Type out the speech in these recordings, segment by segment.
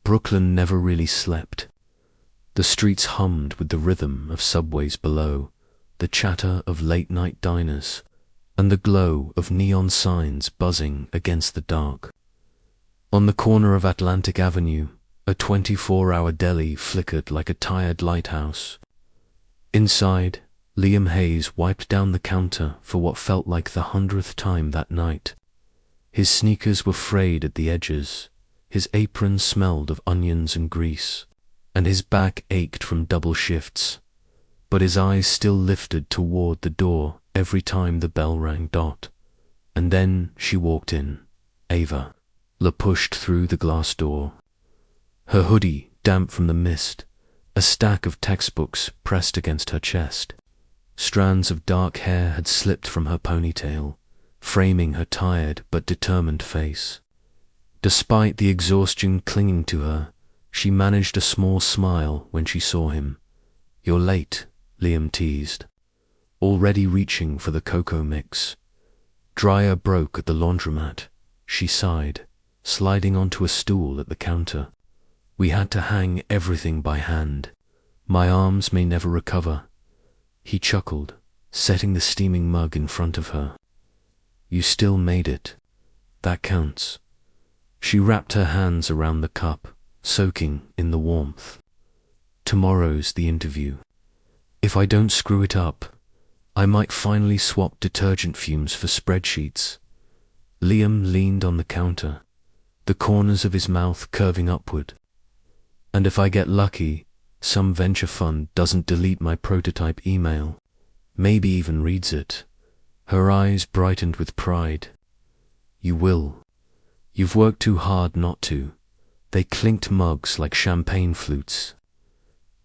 Brooklyn never really slept. The streets hummed with the rhythm of subways below, the chatter of late-night diners, and the glow of neon signs buzzing against the dark. On the corner of Atlantic Avenue, a 24-hour deli flickered like a tired lighthouse. Inside, Liam Hayes wiped down the counter for what felt like the 100th time that night. His sneakers were frayed at the edges, his apron smelled of onions and grease, and his back ached from double shifts, but his eyes still lifted toward the door every time the bell rang. And then she walked in, Ava. La pushed through the glass door. Her hoodie damp from the mist, a stack of textbooks pressed against her chest. Strands of dark hair had slipped from her ponytail, framing her tired but determined face. Despite the exhaustion clinging to her, she managed a small smile when she saw him. "You're late," Liam teased, already reaching for the cocoa mix. "Dryer broke at the laundromat," she sighed, sliding onto a stool at the counter. "We had to hang everything by hand. My arms may never recover." He chuckled, setting the steaming mug in front of her. "You still made it. That counts." She wrapped her hands around the cup, soaking in the warmth. "Tomorrow's the interview. If I don't screw it up, I might finally swap detergent fumes for spreadsheets." Liam leaned on the counter, the corners of his mouth curving upward. "And if I get lucky, some venture fund doesn't delete my prototype email, maybe even reads it." Her eyes brightened with pride. "You will. You've worked too hard not to." They clinked mugs like champagne flutes,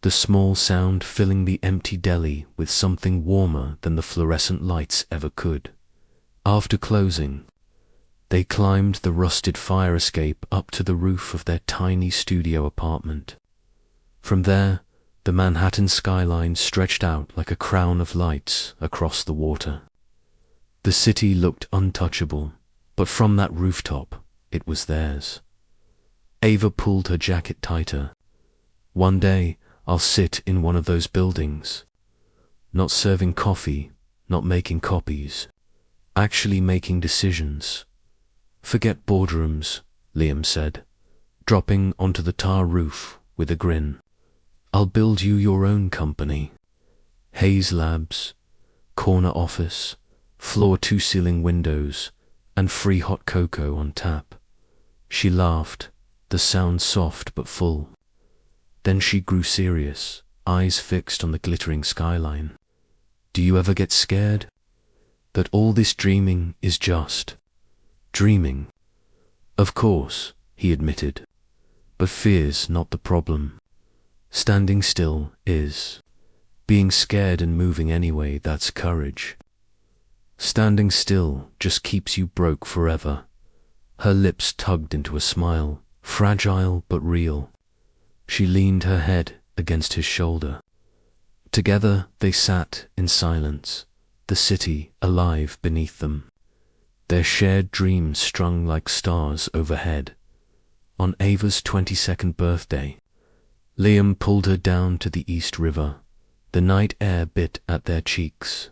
the small sound filling the empty deli with something warmer than the fluorescent lights ever could. After closing, they climbed the rusted fire escape up to the roof of their tiny studio apartment. From there, the Manhattan skyline stretched out like a crown of lights across the water. The city looked untouchable, but from that rooftop, it was theirs. Ava pulled her jacket tighter. "One day, I'll sit in one of those buildings. Not serving coffee, not making copies, actually making decisions." "Forget boardrooms," Liam said, dropping onto the tar roof with a grin. "I'll build you your own company. Hayes Labs, corner office, floor-to-ceiling windows, and free hot cocoa on tap." She laughed, the sound soft but full. Then she grew serious, eyes fixed on the glittering skyline. "Do you ever get scared? That all this dreaming is just dreaming?" "Of course," he admitted, "but fear's not the problem. Standing still is. Being scared and moving anyway, that's courage. Standing still just keeps you broke forever." Her lips tugged into a smile, fragile but real. She leaned her head against his shoulder. Together they sat in silence, the city alive beneath them, their shared dreams strung like stars overhead. On Ava's 22nd birthday, Liam pulled her down to the East River. The night air bit at their cheeks,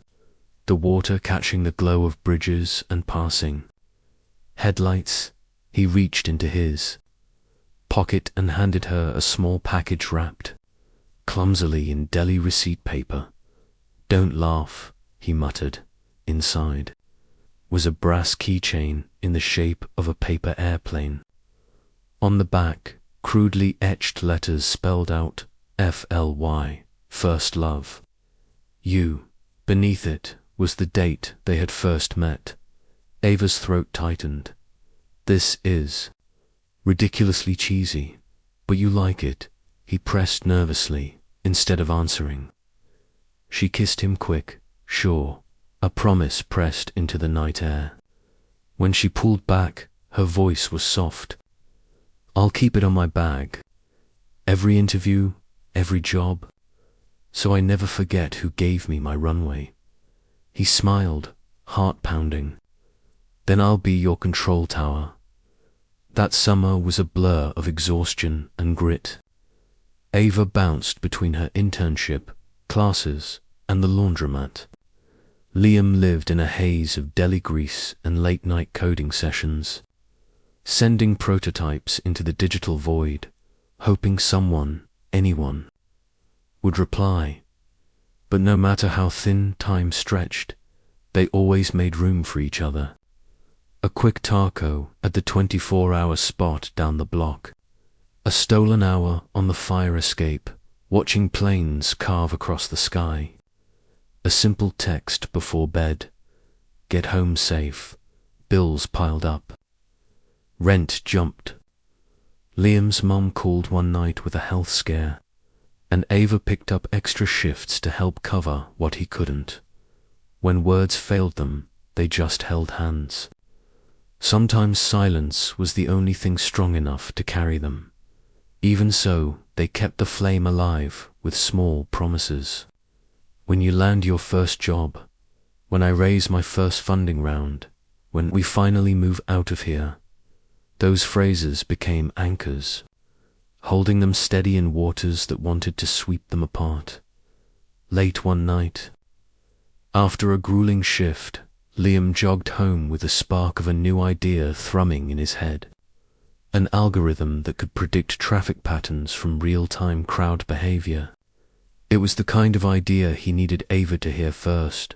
the water catching the glow of bridges and passing headlights. He reached into his pocket and handed her a small package wrapped clumsily in deli receipt paper. "Don't laugh," he muttered. Inside was a brass keychain in the shape of a paper airplane. On the back, crudely etched letters spelled out FLY, First Love. You. Beneath it was the date they had first met. Ava's throat tightened. "This is ridiculously cheesy, but you like it," he pressed nervously, instead of answering. She kissed him quick, sure, a promise pressed into the night air. When she pulled back, her voice was soft. "I'll keep it on my bag. Every interview, every job, so I never forget who gave me my runway." He smiled, heart pounding. "Then I'll be your control tower." That summer was a blur of exhaustion and grit. Ava bounced between her internship, classes, and the laundromat. Liam lived in a haze of deli grease and late-night coding sessions, sending prototypes into the digital void, hoping someone, anyone, would reply. But no matter how thin time stretched, they always made room for each other. A quick taco at the 24-hour spot down the block, a stolen hour on the fire escape, watching planes carve across the sky, a simple text before bed, get home safe, bills piled up. Rent jumped. Liam's mum called one night with a health scare, and Ava picked up extra shifts to help cover what he couldn't. When words failed them, they just held hands. Sometimes silence was the only thing strong enough to carry them. Even so, they kept the flame alive with small promises. When you land your first job, when I raise my first funding round, when we finally move out of here, those phrases became anchors, holding them steady in waters that wanted to sweep them apart. Late one night, after a grueling shift, Liam jogged home with the spark of a new idea thrumming in his head. An algorithm that could predict traffic patterns from real-time crowd behavior. It was the kind of idea he needed Ava to hear first.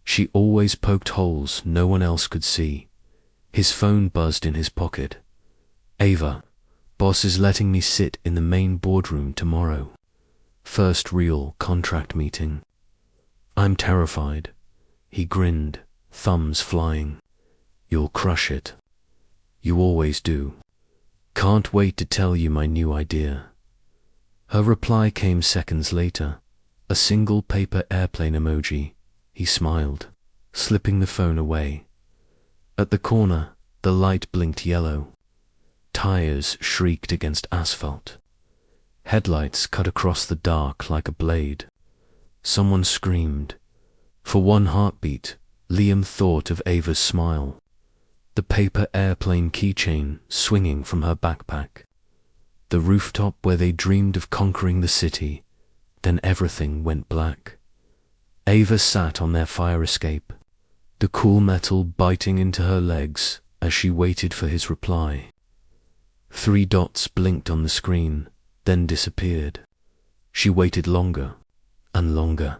She always poked holes no one else could see. His phone buzzed in his pocket. Ava, boss is letting me sit in the main boardroom tomorrow. First real contract meeting. I'm terrified. He grinned, thumbs flying. You'll crush it. You always do. Can't wait to tell you my new idea. Her reply came seconds later, a single paper airplane emoji. He smiled, slipping the phone away. At the corner, the light blinked yellow. Tires shrieked against asphalt. Headlights cut across the dark like a blade. Someone screamed. For one heartbeat, Liam thought of Ava's smile, the paper airplane keychain swinging from her backpack, the rooftop where they dreamed of conquering the city. Then everything went black. Ava sat on their fire escape, the cool metal biting into her legs as she waited for his reply. 3 dots blinked on the screen, then disappeared. She waited longer and longer.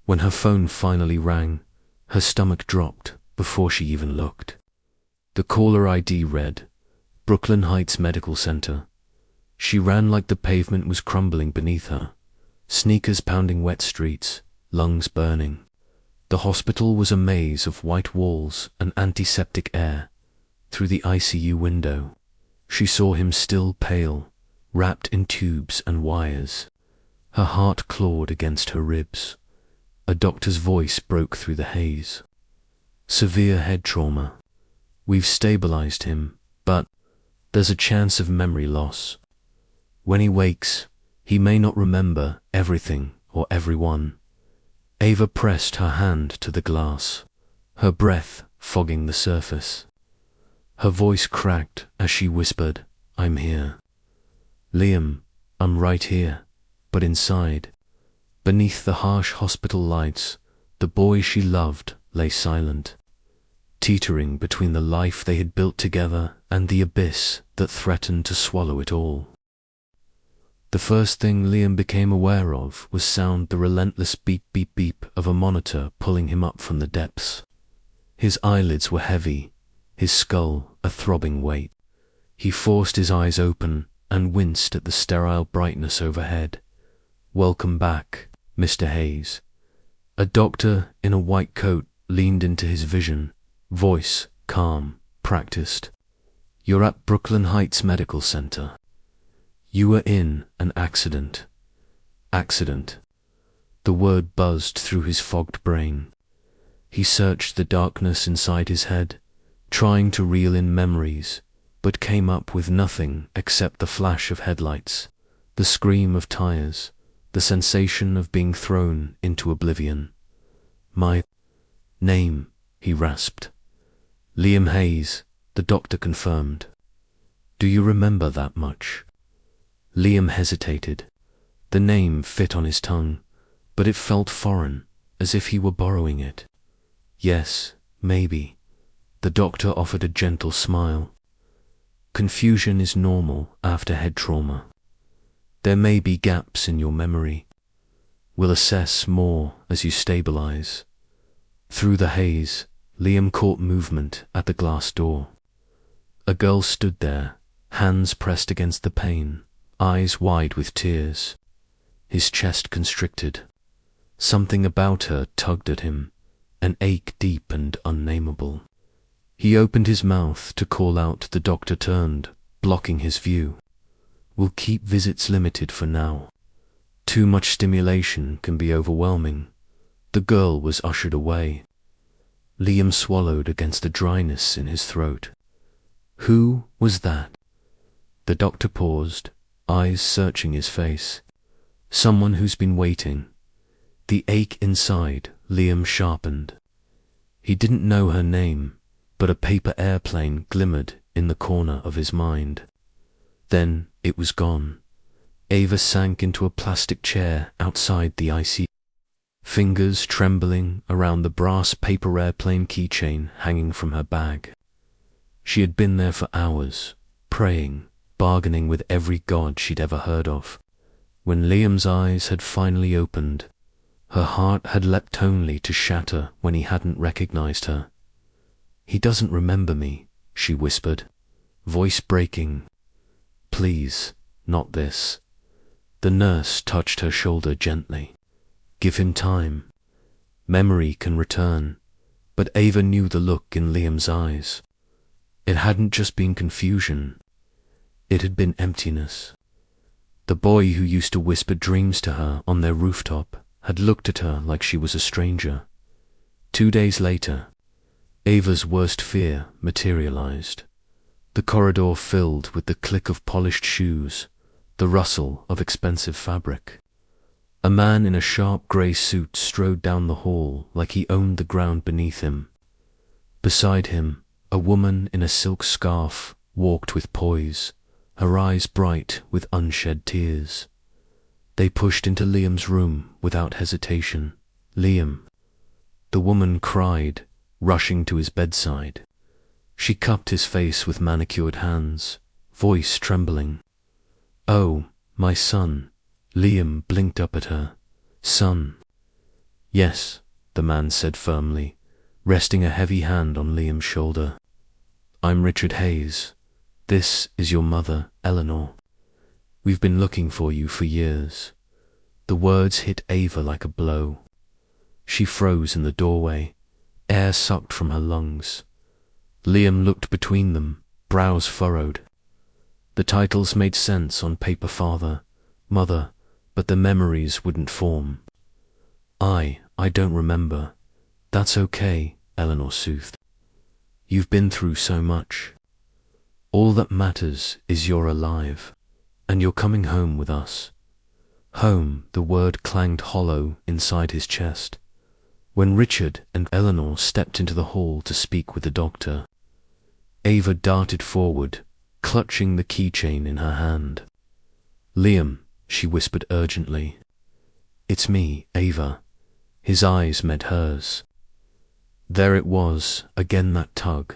When her phone finally rang, her stomach dropped before she even looked. The caller ID read, Brooklyn Heights Medical Center. She ran like the pavement was crumbling beneath her, sneakers pounding wet streets, lungs burning. The hospital was a maze of white walls and antiseptic air. Through the ICU window, she saw him still pale, wrapped in tubes and wires. Her heart clawed against her ribs. A doctor's voice broke through the haze. Severe head trauma. We've stabilized him, but there's a chance of memory loss. When he wakes, he may not remember everything or everyone. Ava pressed her hand to the glass, her breath fogging the surface. Her voice cracked as she whispered, I'm here. Liam, I'm right here, but inside. Beneath the harsh hospital lights, the boy she loved lay silent, teetering between the life they had built together and the abyss that threatened to swallow it all. The first thing Liam became aware of was the relentless beep beep beep of a monitor pulling him up from the depths. His eyelids were heavy, his skull a throbbing weight. He forced his eyes open and winced at the sterile brightness overhead. Welcome back, Mr. Hayes. A doctor in a white coat leaned into his vision, voice calm, practiced. You're at Brooklyn Heights Medical Center. You were in an accident. Accident. The word buzzed through his fogged brain. He searched the darkness inside his head, trying to reel in memories, but came up with nothing except the flash of headlights, the scream of tires, the sensation of being thrown into oblivion. My name, he rasped. Liam Hayes, the doctor confirmed. Do you remember that much? Liam hesitated. The name fit on his tongue, but it felt foreign, as if he were borrowing it. Yes, maybe. The doctor offered a gentle smile. Confusion is normal after head trauma. There may be gaps in your memory. We'll assess more as you stabilize. Through the haze, Liam caught movement at the glass door. A girl stood there, hands pressed against the pane, eyes wide with tears. His chest constricted. Something about her tugged at him, an ache deep and unnameable. He opened his mouth to call out. The doctor turned, blocking his view. We'll keep visits limited for now. Too much stimulation can be overwhelming. The girl was ushered away. Liam swallowed against the dryness in his throat. Who was that? The doctor paused, eyes searching his face. Someone who's been waiting. The ache inside Liam sharpened. He didn't know her name, but a paper airplane glimmered in the corner of his mind. Then it was gone. Ava sank into a plastic chair outside the ICU, fingers trembling around the brass paper airplane keychain hanging from her bag. She had been there for hours, praying, bargaining with every god she'd ever heard of. When Liam's eyes had finally opened, her heart had leapt only to shatter when he hadn't recognized her. He doesn't remember me, she whispered, voice breaking. Please, not this. The nurse touched her shoulder gently. Give him time. Memory can return. But Ava knew the look in Liam's eyes. It hadn't just been confusion. It had been emptiness. The boy who used to whisper dreams to her on their rooftop had looked at her like she was a stranger. 2 days later, Ava's worst fear materialized. The corridor filled with the click of polished shoes, the rustle of expensive fabric. A man in a sharp grey suit strode down the hall like he owned the ground beneath him. Beside him, a woman in a silk scarf walked with poise, her eyes bright with unshed tears. They pushed into Liam's room without hesitation. Liam. The woman cried, rushing to his bedside. She cupped his face with manicured hands, voice trembling. Oh, my son. Liam blinked up at her. Son. Yes, the man said firmly, resting a heavy hand on Liam's shoulder. I'm Richard Hayes. This is your mother, Eleanor. We've been looking for you for years. The words hit Ava like a blow. She froze in the doorway, air sucked from her lungs. Liam looked between them, brows furrowed. The titles made sense on paper, father, mother, but the memories wouldn't form. I don't remember. That's okay, Eleanor soothed. You've been through so much. All that matters is you're alive, and you're coming home with us. Home, the word clanged hollow inside his chest. When Richard and Eleanor stepped into the hall to speak with the doctor, Ava darted forward, clutching the keychain in her hand. Liam, she whispered urgently. It's me, Ava. His eyes met hers. There it was, again that tug,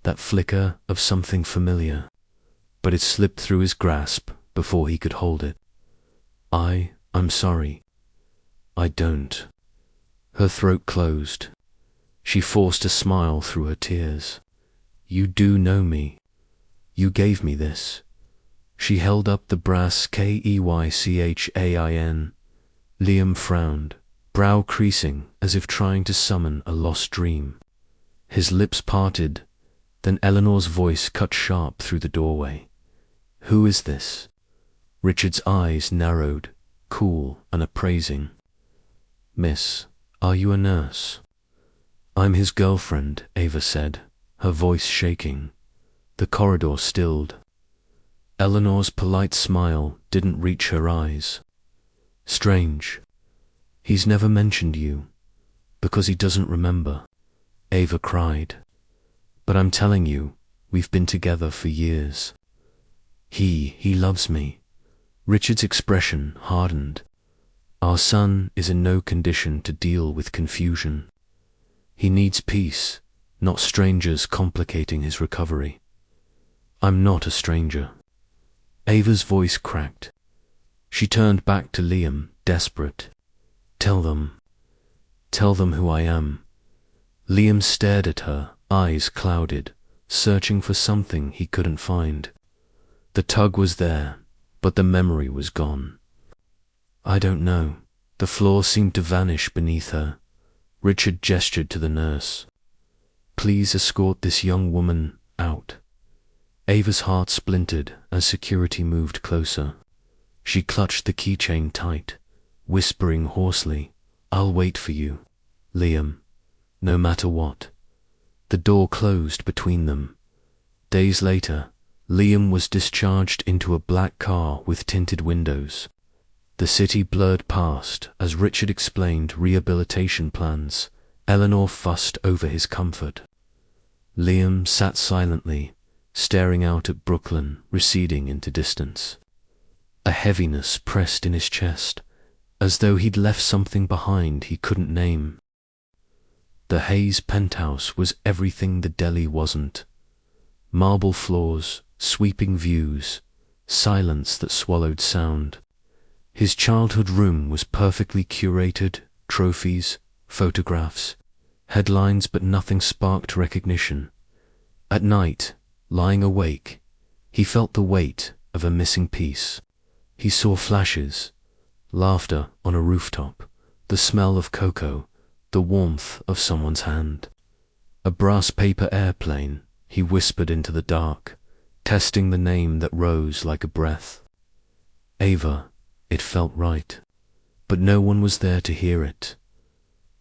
that flicker of something familiar, but it slipped through his grasp before he could hold it. I'm sorry. I don't. Her throat closed. She forced a smile through her tears. You do know me. You gave me this. She held up the brass keychain. Liam frowned, brow creasing as if trying to summon a lost dream. His lips parted, then Eleanor's voice cut sharp through the doorway. Who is this? Richard's eyes narrowed, cool and appraising. Miss, are you a nurse? I'm his girlfriend, Ava said, her voice shaking. The corridor stilled. Eleanor's polite smile didn't reach her eyes. Strange. He's never mentioned you, because he doesn't remember, Ava cried. But I'm telling you, we've been together for years. He loves me. Richard's expression hardened. Our son is in no condition to deal with confusion. He needs peace, not strangers complicating his recovery. I'm not a stranger. Ava's voice cracked. She turned back to Liam, desperate. Tell them who I am. Liam stared at her, eyes clouded, searching for something he couldn't find. The tug was there, but the memory was gone. I don't know. The floor seemed to vanish beneath her. Richard gestured to the nurse. Please escort this young woman out. Ava's heart splintered as security moved closer. She clutched the keychain tight, whispering hoarsely, I'll wait for you, Liam, no matter what. The door closed between them. Days later, Liam was discharged into a black car with tinted windows. The city blurred past as Richard explained rehabilitation plans. Eleanor fussed over his comfort. Liam sat silently, staring out at Brooklyn receding into distance. A heaviness pressed in his chest, as though he'd left something behind he couldn't name. The Hayes penthouse was everything the deli wasn't. Marble floors, sweeping views, silence that swallowed sound. His childhood room was perfectly curated, trophies, photographs, headlines, but nothing sparked recognition. At night, lying awake, he felt the weight of a missing piece. He saw flashes, laughter on a rooftop, the smell of cocoa, the warmth of someone's hand. A brass paper airplane, he whispered into the dark, testing the name that rose like a breath. Ava, it felt right, but no one was there to hear it.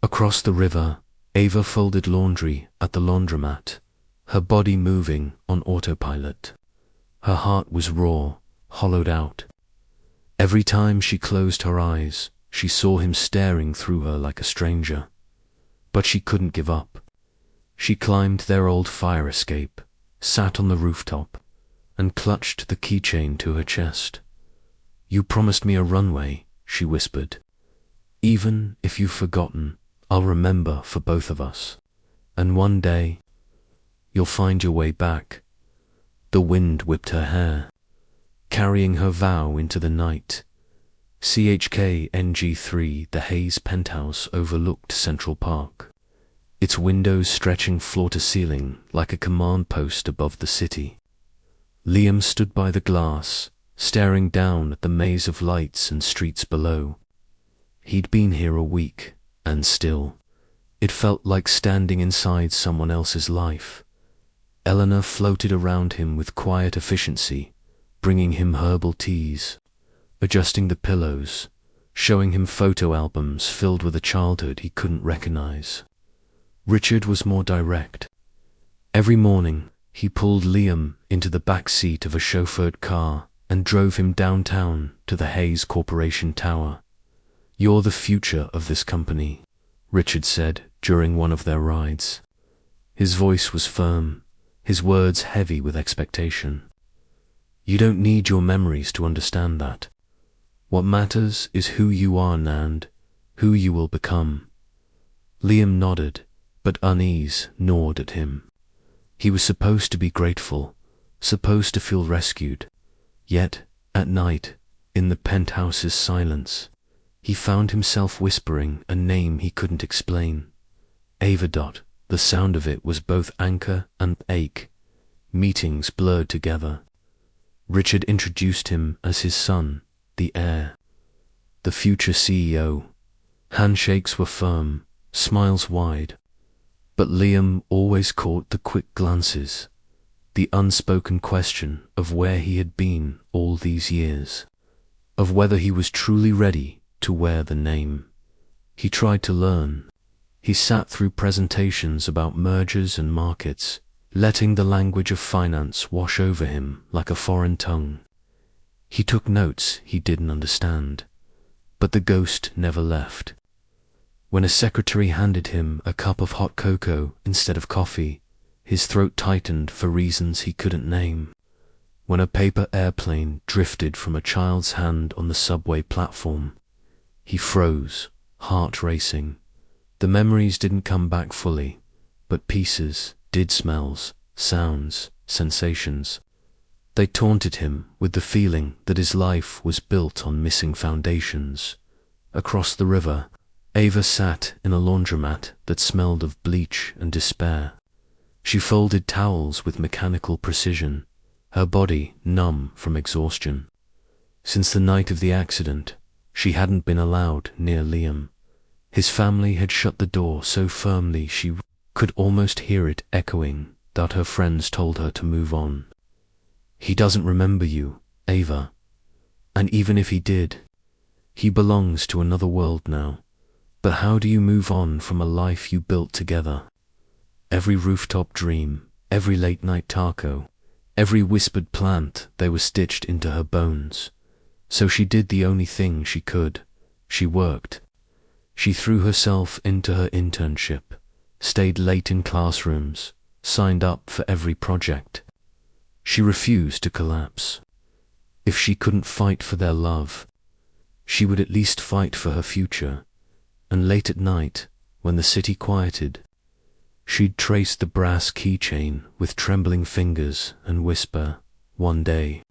Across the river, Ava folded laundry at the laundromat, her body moving on autopilot. Her heart was raw, hollowed out. Every time she closed her eyes, she saw him staring through her like a stranger. But she couldn't give up. She climbed their old fire escape, sat on the rooftop, and clutched the keychain to her chest. You promised me a runway, she whispered. Even if you've forgotten, I'll remember for both of us. And one day, you'll find your way back. The wind whipped her hair, carrying her vow into the night. CHK NG3, the Hayes penthouse overlooked Central Park, its windows stretching floor to ceiling like a command post above the city. Liam stood by the glass, staring down at the maze of lights and streets below. He'd been here a week, and still, it felt like standing inside someone else's life. Eleanor floated around him with quiet efficiency, bringing him herbal teas, adjusting the pillows, showing him photo albums filled with a childhood he couldn't recognize. Richard was more direct. Every morning, he pulled Liam into the back seat of a chauffeured car and drove him downtown to the Hayes Corporation Tower. You're the future of this company, Richard said during one of their rides. His voice was firm, his words heavy with expectation. You don't need your memories to understand that. What matters is who you are, Nand, who you will become. Liam nodded, but unease gnawed at him. He was supposed to be grateful, supposed to feel rescued. Yet, at night, in the penthouse's silence, he found himself whispering a name he couldn't explain. Ava. The sound of it was both anchor and ache. Meetings blurred together. Richard introduced him as his son, the heir, the future CEO. Handshakes were firm, smiles wide. But Liam always caught the quick glances, the unspoken question of where he had been all these years, of whether he was truly ready to wear the name. He tried to learn. He sat through presentations about mergers and markets, letting the language of finance wash over him like a foreign tongue. He took notes he didn't understand, but the ghost never left. When a secretary handed him a cup of hot cocoa instead of coffee, his throat tightened for reasons he couldn't name. when a paper airplane drifted from a child's hand on the subway platform. He froze, heart racing. The memories didn't come back fully, but pieces did: smells, sounds, sensations. They taunted him with the feeling that his life was built on missing foundations. Across the river, Ava sat in a laundromat that smelled of bleach and despair. She folded towels with mechanical precision, her body numb from exhaustion. Since the night of the accident, she hadn't been allowed near Liam. His family had shut the door so firmly she could almost hear it echoing that her friends told her to move on. He doesn't remember you, Ava. And even if he did, he belongs to another world now. But how do you move on from a life you built together? Every rooftop dream, every late-night taco, every whispered plant, they were stitched into her bones. So she did the only thing she could. She worked. She threw herself into her internship, stayed late in classrooms, signed up for every project. She refused to collapse. If she couldn't fight for their love, she would at least fight for her future. And late at night, when the city quieted, she'd trace the brass keychain with trembling fingers and whisper, "One day,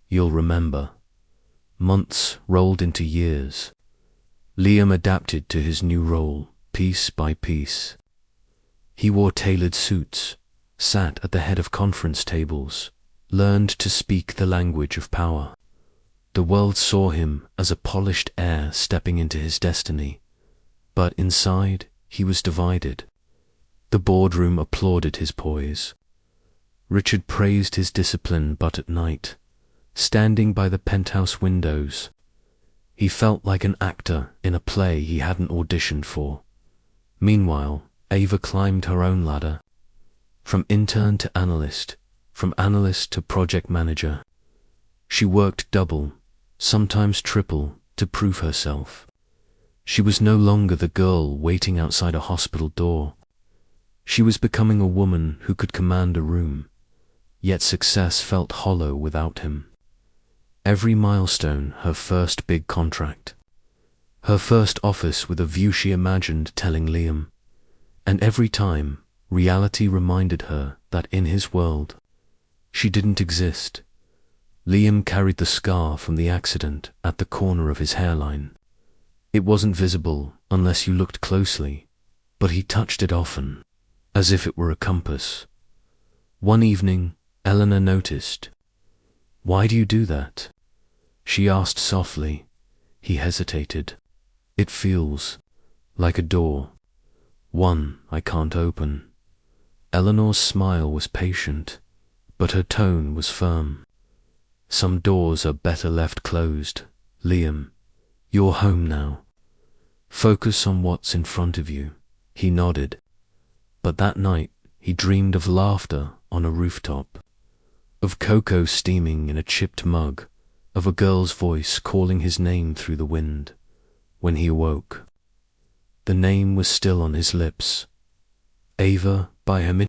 you'll remember." Months rolled into years. Liam adapted to his new role, piece by piece. He wore tailored suits, sat at the head of conference tables, learned to speak the language of power. The world saw him as a polished heir stepping into his destiny. But inside, he was divided. The boardroom applauded his poise. Richard praised his discipline, but at night, standing by the penthouse windows, he felt like an actor in a play he hadn't auditioned for. Meanwhile, Ava climbed her own ladder. From intern to analyst, from analyst to project manager. She worked double, sometimes triple, to prove herself. She was no longer the girl waiting outside a hospital door. She was becoming a woman who could command a room, yet success felt hollow without him. Every milestone, her first big contract, her first office with a view she imagined telling Liam, and every time, reality reminded her that in his world, she didn't exist. Liam carried the scar from the accident at the corner of his hairline. It wasn't visible unless you looked closely, but he touched it often, as if it were a compass. One evening, Eleanor noticed. "Why do you do that?" she asked softly. He hesitated. "It feels like a door. One I can't open." Eleanor's smile was patient, but her tone was firm. "Some doors are better left closed, Liam. You're home now. Focus on what's in front of you." He nodded. But that night, he dreamed of laughter on a rooftop, of cocoa steaming in a chipped mug, of a girl's voice calling his name through the wind. When he awoke, the name was still on his lips. Ava by her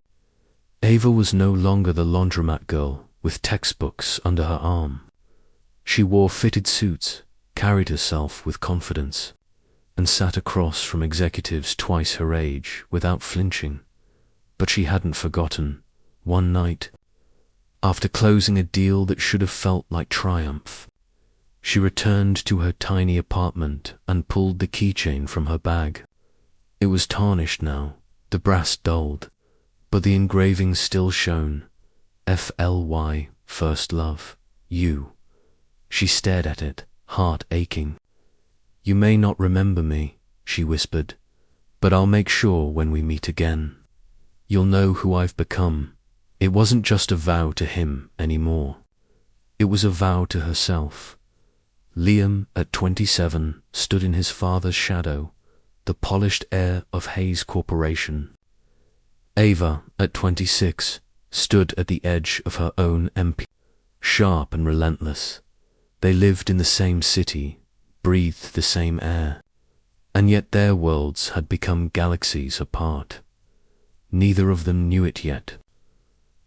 Ava was no longer the laundromat girl with textbooks under her arm. She wore fitted suits, carried herself with confidence, and sat across from executives twice her age without flinching. But she hadn't forgotten. One night, after closing a deal that should have felt like triumph, she returned to her tiny apartment and pulled the keychain from her bag. It was tarnished now, the brass dulled, but the engraving still shone. FLY, First Love, You. She stared at it, heart aching. "You may not remember me," she whispered, "but I'll make sure when we meet again. You'll know who I've become." It wasn't just a vow to him anymore. It was a vow to herself. Liam, at 27, stood in his father's shadow, the polished heir of Hayes Corporation. Ava, at 26, stood at the edge of her own empire, sharp and relentless. They lived in the same city, breathed the same air, and yet their worlds had become galaxies apart. Neither of them knew it yet,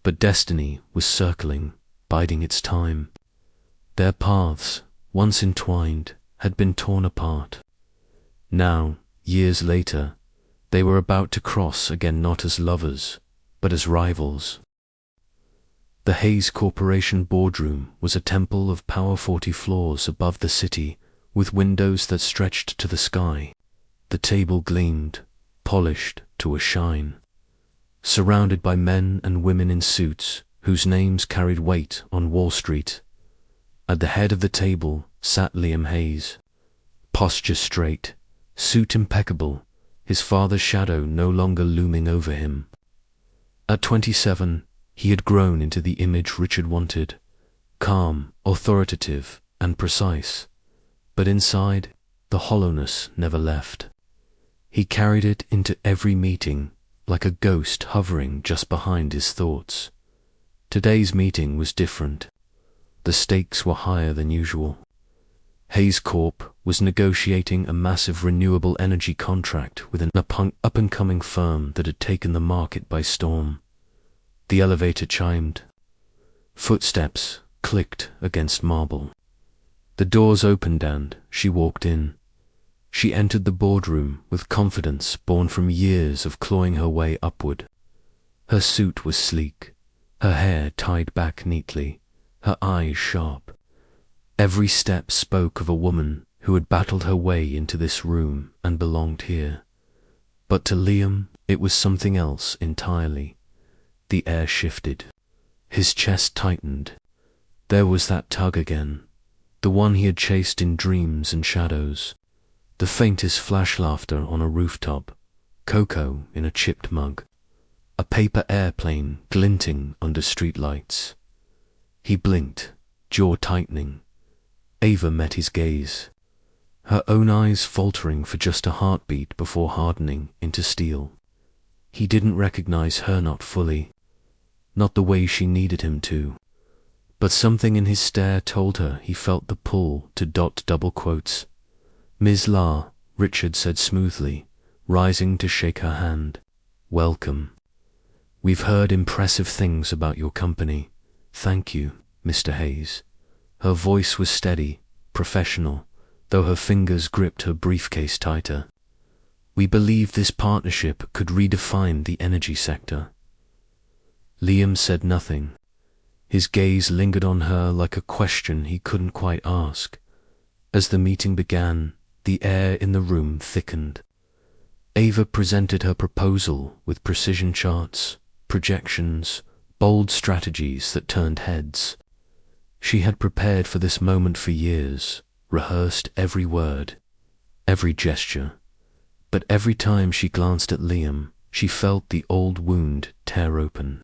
but destiny was circling, biding its time. Their paths, once entwined, had been torn apart. Now, years later, they were about to cross again, not as lovers, but as rivals. The Hayes Corporation boardroom was a temple of power 40 floors above the city, with windows that stretched to the sky. The table gleamed, polished to a shine, surrounded by men and women in suits whose names carried weight on Wall Street. At the head of the table sat Liam Hayes, posture straight, suit impeccable, his father's shadow no longer looming over him. At 27, he had grown into the image Richard wanted, calm, authoritative, and precise. But inside, the hollowness never left. He carried it into every meeting, like a ghost hovering just behind his thoughts. Today's meeting was different. The stakes were higher than usual. Hayes Corp was negotiating a massive renewable energy contract with an up-and-coming firm that had taken the market by storm. The elevator chimed. Footsteps clicked against marble. The doors opened and she walked in. She entered the boardroom with confidence born from years of clawing her way upward. Her suit was sleek, her hair tied back neatly, her eyes sharp. Every step spoke of a woman who had battled her way into this room and belonged here. But to Liam, it was something else entirely. The air shifted. His chest tightened. There was that tug again, the one he had chased in dreams and shadows. The faintest flash laughter on a rooftop, cocoa in a chipped mug, a paper airplane glinting under streetlights. He blinked, jaw tightening. Ava met his gaze, her own eyes faltering for just a heartbeat before hardening into steel. He didn't recognize her, not fully, not the way she needed him to, but something in his stare told her he felt the pull to dot double quotes. Ms. La, Richard said smoothly, rising to shake her hand. Welcome. We've heard impressive things about your company. Thank you, Mr. Hayes. Her voice was steady, professional, though her fingers gripped her briefcase tighter. We believe this partnership could redefine the energy sector. Liam said nothing. His gaze lingered on her like a question he couldn't quite ask. As the meeting began, the air in the room thickened. Ava presented her proposal with precision charts, projections, bold strategies that turned heads. She had prepared for this moment for years, rehearsed every word, every gesture. But every time she glanced at Liam, she felt the old wound tear open.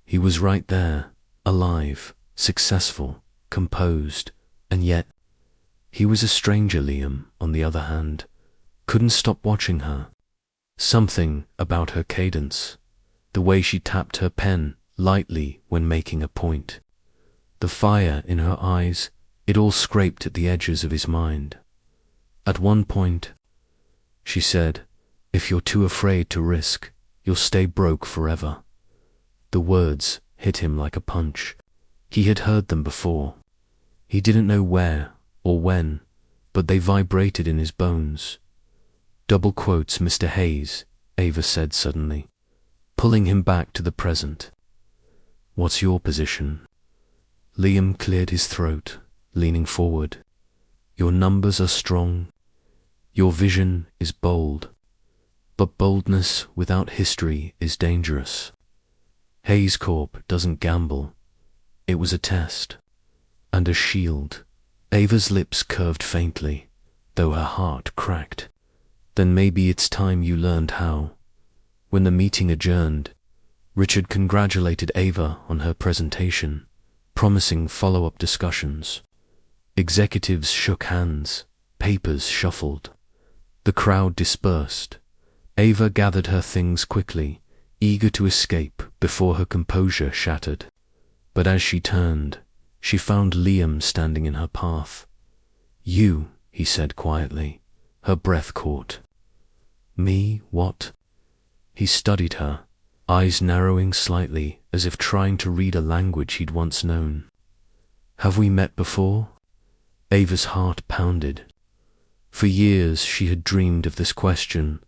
He was right there, alive, successful, composed, and yet he was a stranger. Liam, on the other hand, couldn't stop watching her. Something about her cadence, the way she tapped her pen lightly when making a point, the fire in her eyes, it all scraped at the edges of his mind. At one point, she said, "If you're too afraid to risk, you'll stay broke forever." The words hit him like a punch. He had heard them before. He didn't know where or when, but they vibrated in his bones. Double quotes, Mr. Hayes, Ava said suddenly, pulling him back to the present. What's your position? Liam cleared his throat, leaning forward. Your numbers are strong. Your vision is bold. But boldness without history is dangerous. Hayes Corp doesn't gamble. It was a test. And a shield. Ava's lips curved faintly, though her heart cracked. Then maybe it's time you learned how. When the meeting adjourned, Richard congratulated Ava on her presentation, promising follow-up discussions. Executives shook hands, papers shuffled. The crowd dispersed. Ava gathered her things quickly, eager to escape before her composure shattered. But as she turned, she found Liam standing in her path. You, he said quietly, her breath caught. Me, what? He studied her, eyes narrowing slightly as if trying to read a language he'd once known. "Have we met before?" Ava's heart pounded. For years she had dreamed of this question,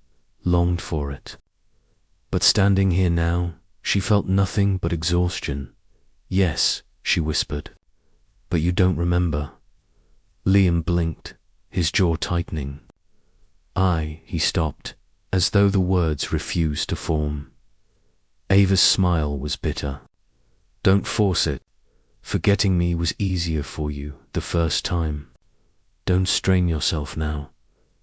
longed for it. But standing here now, she felt nothing but exhaustion. "Yes," she whispered. "But you don't remember." Liam blinked, his jaw tightening. He stopped, as though the words refused to form. Ava's smile was bitter. "Don't force it. Forgetting me was easier for you the first time. Don't strain yourself now."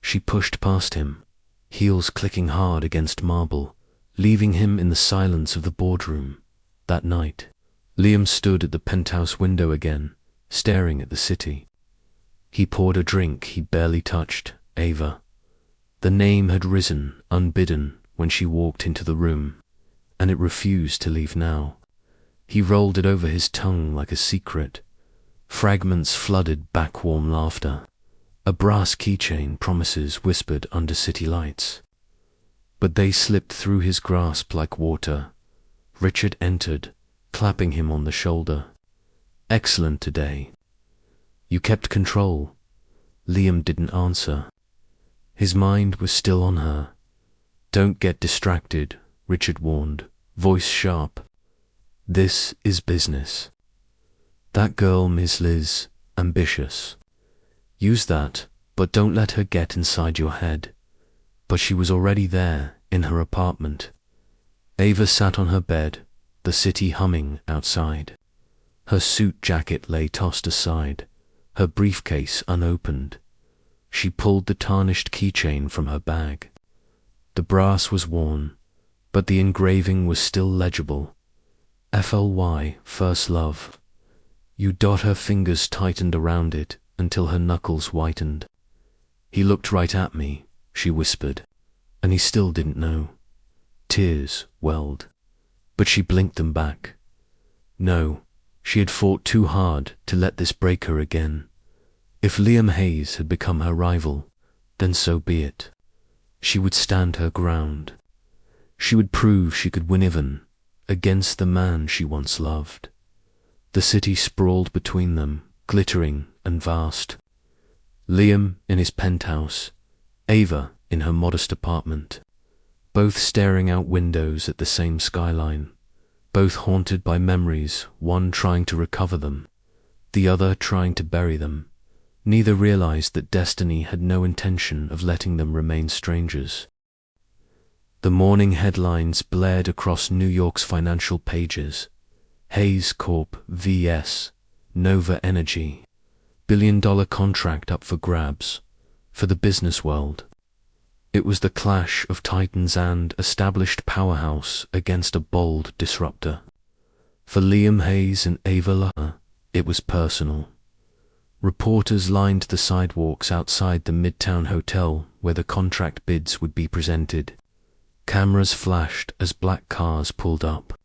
She pushed past him, heels clicking hard against marble, leaving him in the silence of the boardroom. That night, Liam stood at the penthouse window again, staring at the city. He poured a drink he barely touched, Ava. The name had risen, unbidden, when she walked into the room, and it refused to leave now. He rolled it over his tongue like a secret. Fragments flooded back warm laughter. A brass keychain promises whispered under city lights. But they slipped through his grasp like water. Richard entered, clapping him on the shoulder. "Excellent today. You kept control." Liam didn't answer. His mind was still on her. "Don't get distracted," Richard warned, voice sharp. "This is business. That girl, Miss Liz, ambitious. Use that, but don't let her get inside your head." But she was already there, in her apartment. Ava sat on her bed, the city humming outside. Her suit jacket lay tossed aside, her briefcase unopened. She pulled the tarnished keychain from her bag. The brass was worn, but the engraving was still legible. FLY, First Love. Her fingers tightened around it until her knuckles whitened. "He looked right at me," she whispered, and he still didn't know. Tears welled, but she blinked them back. No, she had fought too hard to let this break her again. If Liam Hayes had become her rival, then so be it. She would stand her ground. She would prove she could win even against the man she once loved. The city sprawled between them, glittering and vast. Liam in his penthouse, Ava in her modest apartment, both staring out windows at the same skyline, both haunted by memories, one trying to recover them, the other trying to bury them. Neither realized that destiny had no intention of letting them remain strangers. The morning headlines blared across New York's financial pages. Hayes Corp vs. Nova Energy. $1 billion contract up for grabs. For the business world. It was the clash of titans and established powerhouse against a bold disruptor. For Liam Hayes and Ava Lutter, it was personal. Reporters lined the sidewalks outside the Midtown Hotel where the contract bids would be presented. Cameras flashed as black cars pulled up.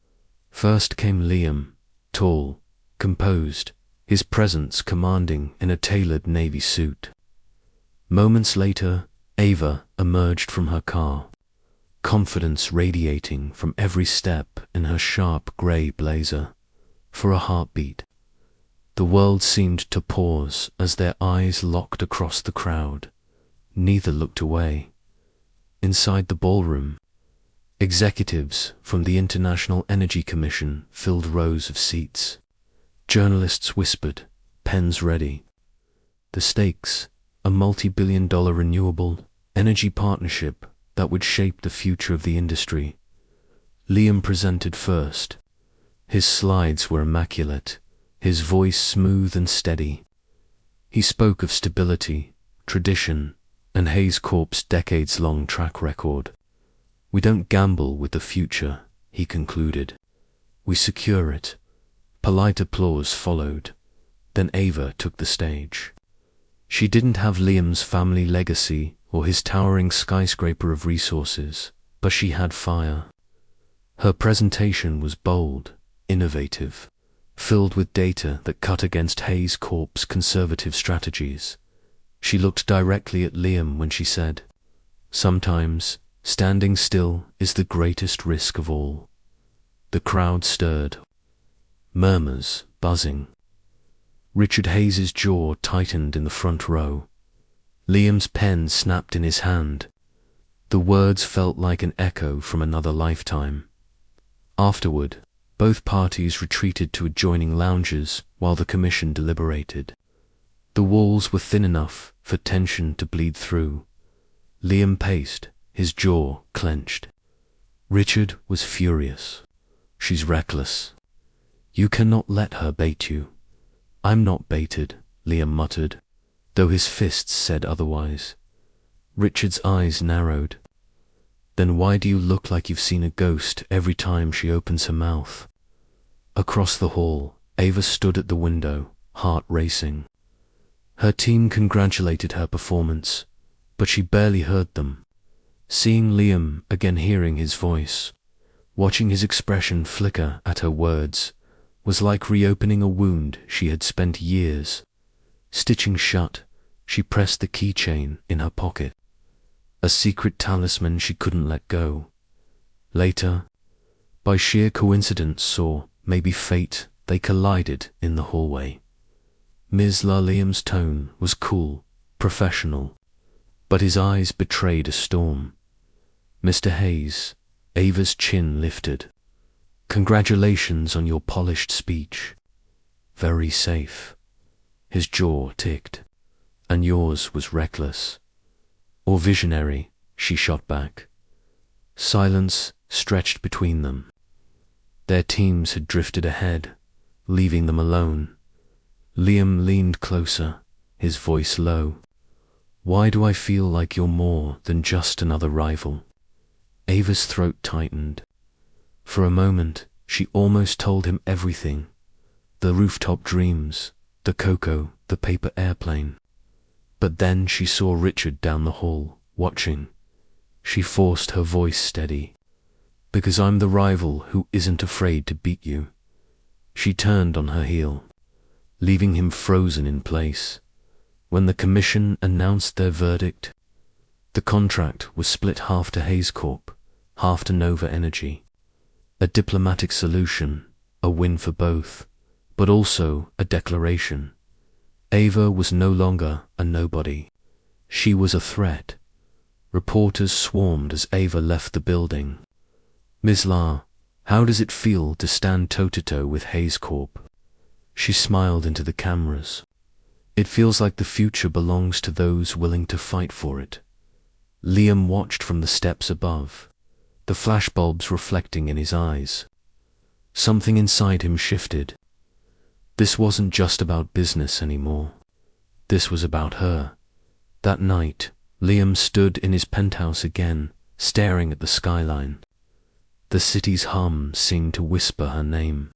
First came Liam, tall, composed, his presence commanding in a tailored navy suit. Moments later, Ava emerged from her car, confidence radiating from every step in her sharp grey blazer. For a heartbeat, the world seemed to pause as their eyes locked across the crowd. Neither looked away. Inside the ballroom, executives from the International Energy Commission filled rows of seats. Journalists whispered, pens ready. The stakes, a multi-billion-dollar renewable energy partnership that would shape the future of the industry. Liam presented first. His slides were immaculate, his voice smooth and steady. He spoke of stability, tradition, and Hayes Corp's decades-long track record. "We don't gamble with the future," he concluded. "We secure it." Polite applause followed. Then Ava took the stage. She didn't have Liam's family legacy or his towering skyscraper of resources, but she had fire. Her presentation was bold, innovative, filled with data that cut against Hayes Corp's conservative strategies. She looked directly at Liam when she said, "Sometimes, standing still is the greatest risk of all." The crowd stirred. Murmurs, buzzing. Richard Hayes's jaw tightened in the front row. Liam's pen snapped in his hand. The words felt like an echo from another lifetime. Afterward, both parties retreated to adjoining lounges while the commission deliberated. The walls were thin enough for tension to bleed through. Liam paced, his jaw clenched. Richard was furious. She's reckless. You cannot let her bait you. I'm not baited, Liam muttered, though his fists said otherwise. Richard's eyes narrowed. Then why do you look like you've seen a ghost every time she opens her mouth? Across the hall, Ava stood at the window, heart racing. Her team congratulated her performance, but she barely heard them. Seeing Liam again, hearing his voice, watching his expression flicker at her words, was like reopening a wound she had spent years stitching shut. She pressed the keychain in her pocket, a secret talisman she couldn't let go. Later, by sheer coincidence or maybe fate, they collided in the hallway. Ms. Liam's tone was cool, professional, but his eyes betrayed a storm. Mr. Hayes, Ava's chin lifted. Congratulations on your polished speech. Very safe. His jaw ticked. And yours was reckless. Or visionary, she shot back. Silence stretched between them. Their teams had drifted ahead, leaving them alone. Liam leaned closer, his voice low. Why do I feel like you're more than just another rival? Ava's throat tightened. For a moment, she almost told him everything. The rooftop dreams, the cocoa, the paper airplane. But then she saw Richard down the hall, watching. She forced her voice steady. Because I'm the rival who isn't afraid to beat you. She turned on her heel, leaving him frozen in place. When the commission announced their verdict, the contract was split half to Hayes Corp, half to Nova Energy. A diplomatic solution, a win for both, but also a declaration. Ava was no longer a nobody. She was a threat. Reporters swarmed as Ava left the building. Ms. La, how does it feel to stand toe-to-toe with Hayes Corp? She smiled into the cameras. It feels like the future belongs to those willing to fight for it. Liam watched from the steps above, the flashbulbs reflecting in his eyes. Something inside him shifted. This wasn't just about business anymore. This was about her. That night, Liam stood in his penthouse again, staring at the skyline. The city's hum seemed to whisper her name.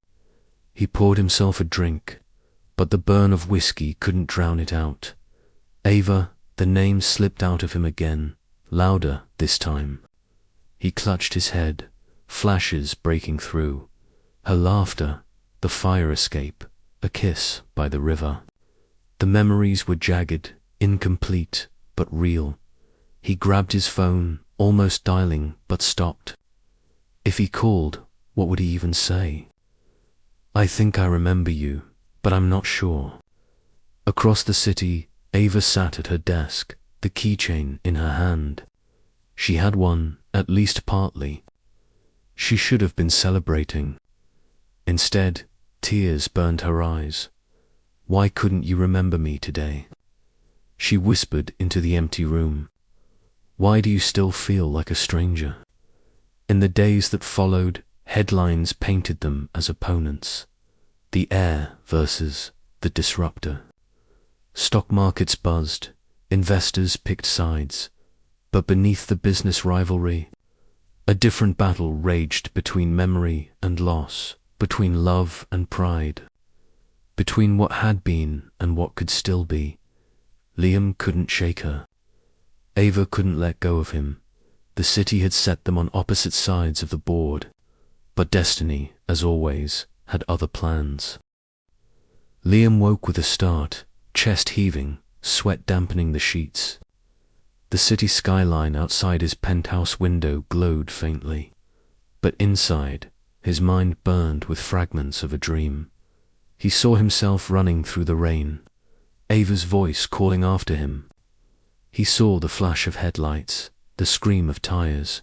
He poured himself a drink, but the burn of whiskey couldn't drown it out. Ava, the name slipped out of him again, louder this time. He clutched his head, flashes breaking through. Her laughter, the fire escape, a kiss by the river. The memories were jagged, incomplete, but real. He grabbed his phone, almost dialing, but stopped. If he called, what would he even say? I think I remember you, but I'm not sure. Across the city, Ava sat at her desk, the keychain in her hand. She had won, at least partly. She should have been celebrating. Instead, tears burned her eyes. Why couldn't you remember me today? She whispered into the empty room. Why do you still feel like a stranger? In the days that followed, headlines painted them as opponents. The heir versus the disruptor. Stock markets buzzed, investors picked sides, but beneath the business rivalry, a different battle raged between memory and loss, between love and pride, between what had been and what could still be. Liam couldn't shake her. Ava couldn't let go of him. The city had set them on opposite sides of the board, but destiny, as always, had other plans. Liam woke with a start, chest heaving, sweat dampening the sheets. The city skyline outside his penthouse window glowed faintly, but inside, His mind burned with fragments of a dream. He saw himself running through the rain, Ava's voice calling after him. He saw the flash of headlights, the scream of tires,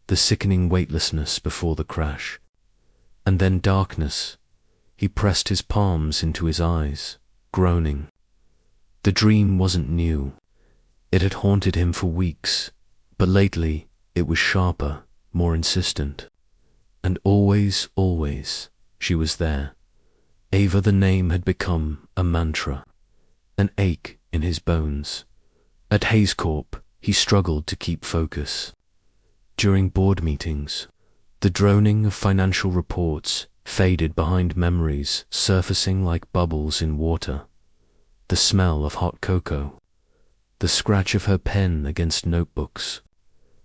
the sickening weightlessness before the crash. And then darkness. He pressed his palms into his eyes, groaning. The dream wasn't new. It had haunted him for weeks, but lately it was sharper, more insistent. And always, always, she was there. Ava, the name, had become a mantra, an ache in his bones. At Hayes Corp, he struggled to keep focus. During board meetings, the droning of financial reports faded behind memories surfacing like bubbles in water. The smell of hot cocoa, the scratch of her pen against notebooks,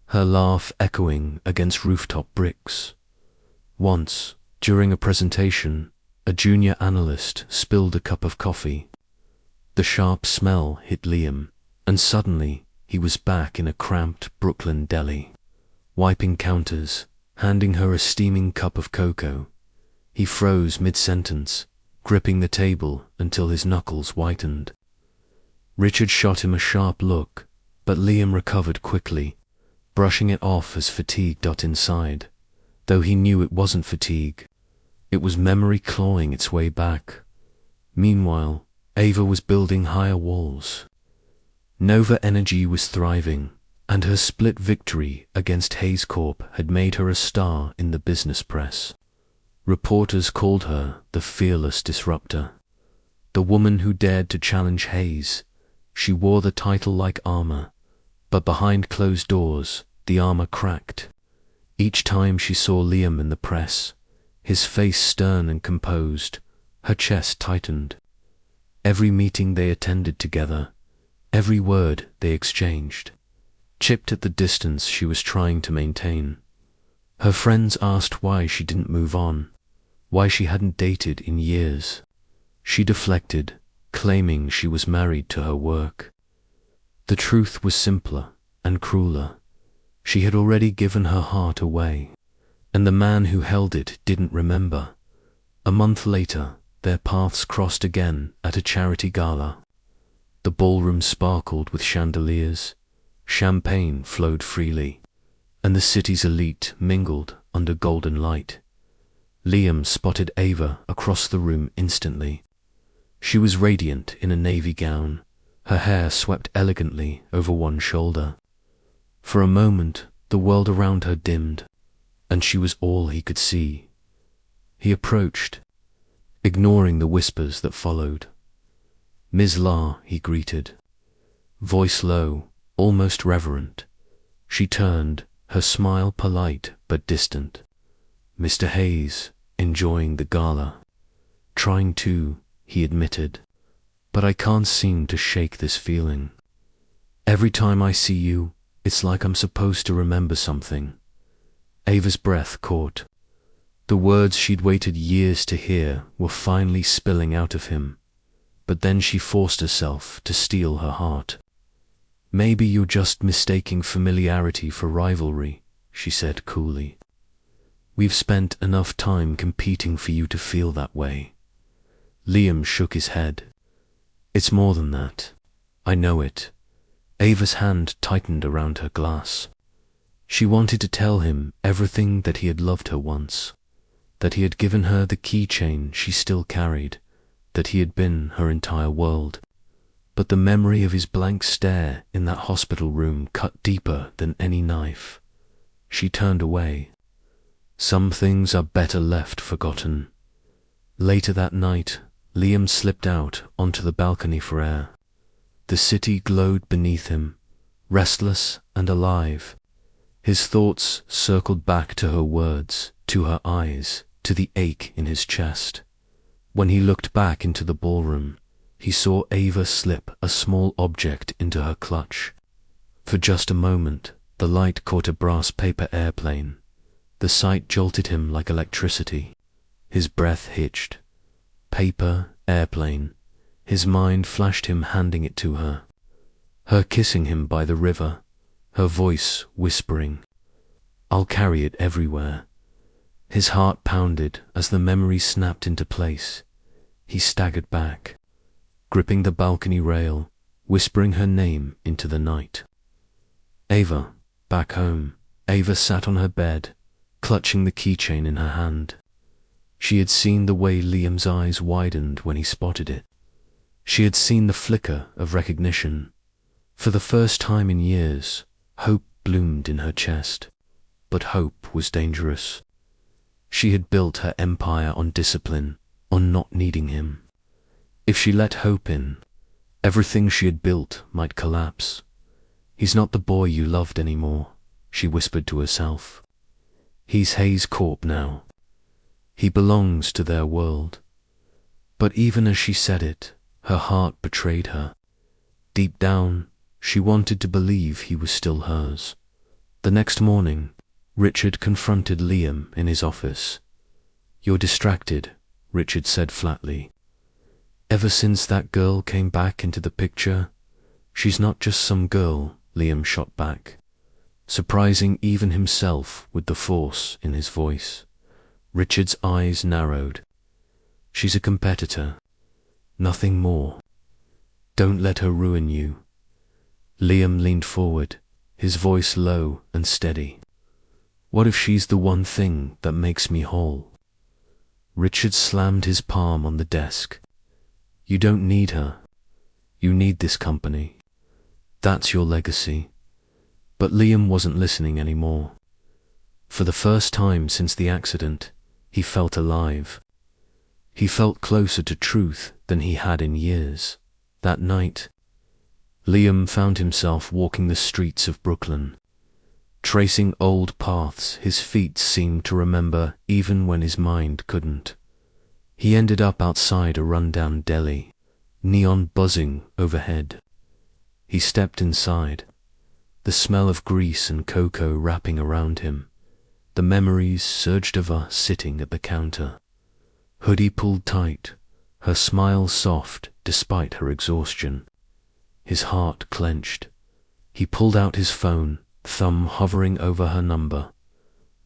her laugh echoing against rooftop bricks. Once, during a presentation, a junior analyst spilled a cup of coffee. The sharp smell hit Liam, and suddenly he was back in a cramped Brooklyn deli, wiping counters, handing her a steaming cup of cocoa. He froze mid-sentence, gripping the table until his knuckles whitened. Richard shot him a sharp look, but Liam recovered quickly, brushing it off as fatigue got inside, though he knew it wasn't fatigue. It was memory clawing its way back. Meanwhile, Ava was building higher walls. Nova Energy was thriving, and her split victory against Hayes Corp had made her a star in the business press. Reporters called her the fearless disruptor, the woman who dared to challenge Hayes. She wore the title like armor, but behind closed doors, the armor cracked. Each time she saw Liam in the press, his face stern and composed, her chest tightened. Every meeting they attended together, every word they exchanged, chipped at the distance she was trying to maintain. Her friends asked why she didn't move on, why she hadn't dated in years. She deflected, claiming she was married to her work. The truth was simpler and crueler. She had already given her heart away, and the man who held it didn't remember. A month later, their paths crossed again at a charity gala. The ballroom sparkled with chandeliers, champagne flowed freely, and the city's elite mingled under golden light. Liam spotted Ava across the room instantly. She was radiant in a navy gown, her hair swept elegantly over one shoulder. For a moment, the world around her dimmed, and she was all he could see. He approached, ignoring the whispers that followed. "Ms. La," he greeted, voice low, almost reverent. She turned, her smile polite but distant. "Mr. Hayes, enjoying the gala." "Trying to," he admitted, "but I can't seem to shake this feeling. Every time I see you, it's like I'm supposed to remember something." Ava's breath caught. The words she'd waited years to hear were finally spilling out of him, but then she forced herself to steel her heart. "Maybe you're just mistaking familiarity for rivalry," she said coolly. "We've spent enough time competing for you to feel that way." Liam shook his head. "It's more than that. I know it." Ava's hand tightened around her glass. She wanted to tell him everything that he had loved her once, that he had given her the keychain she still carried, that he had been her entire world. But the memory of his blank stare in that hospital room cut deeper than any knife. She turned away. Some things are better left forgotten. Later that night, Liam slipped out onto the balcony for air. The city glowed beneath him, restless and alive. His thoughts circled back to her words, to her eyes, to the ache in his chest. When he looked back into the ballroom, he saw Ava slip a small object into her clutch. For just a moment, the light caught a brass paper airplane. The sight jolted him like electricity. His breath hitched. Paper, airplane. His mind flashed him handing it to her. Her kissing him by the river, her voice whispering, "I'll carry it everywhere." His heart pounded as the memory snapped into place. He staggered back, gripping the balcony rail, whispering her name into the night. Ava, back home. Ava sat on her bed, clutching the keychain in her hand. She had seen the way Liam's eyes widened when he spotted it. She had seen the flicker of recognition. For the first time in years, hope bloomed in her chest. But hope was dangerous. She had built her empire on discipline, on not needing him. If she let hope in, everything she had built might collapse. He's not the boy you loved anymore, she whispered to herself. He's Hayes Corp now. He belongs to their world. But even as she said it, her heart betrayed her. Deep down, she wanted to believe he was still hers. The next morning, Richard confronted Liam in his office. "You're distracted," Richard said flatly. "Ever since that girl came back into the picture, she's not just some girl," Liam shot back, surprising even himself with the force in his voice. Richard's eyes narrowed. "She's a competitor. Nothing more. Don't let her ruin you." Liam leaned forward, his voice low and steady. "What if she's the one thing that makes me whole?" Richard slammed his palm on the desk. "You don't need her. You need this company. That's your legacy." But Liam wasn't listening anymore. For the first time since the accident, he felt alive. He felt closer to truth than he had in years. That night, Liam found himself walking the streets of Brooklyn. Tracing old paths his feet seemed to remember even when his mind couldn't. He ended up outside a rundown deli, neon buzzing overhead. He stepped inside, the smell of grease and cocoa wrapping around him. The memories surged of her sitting at the counter. Hoodie pulled tight, her smile soft despite her exhaustion. His heart clenched. He pulled out his phone, thumb hovering over her number.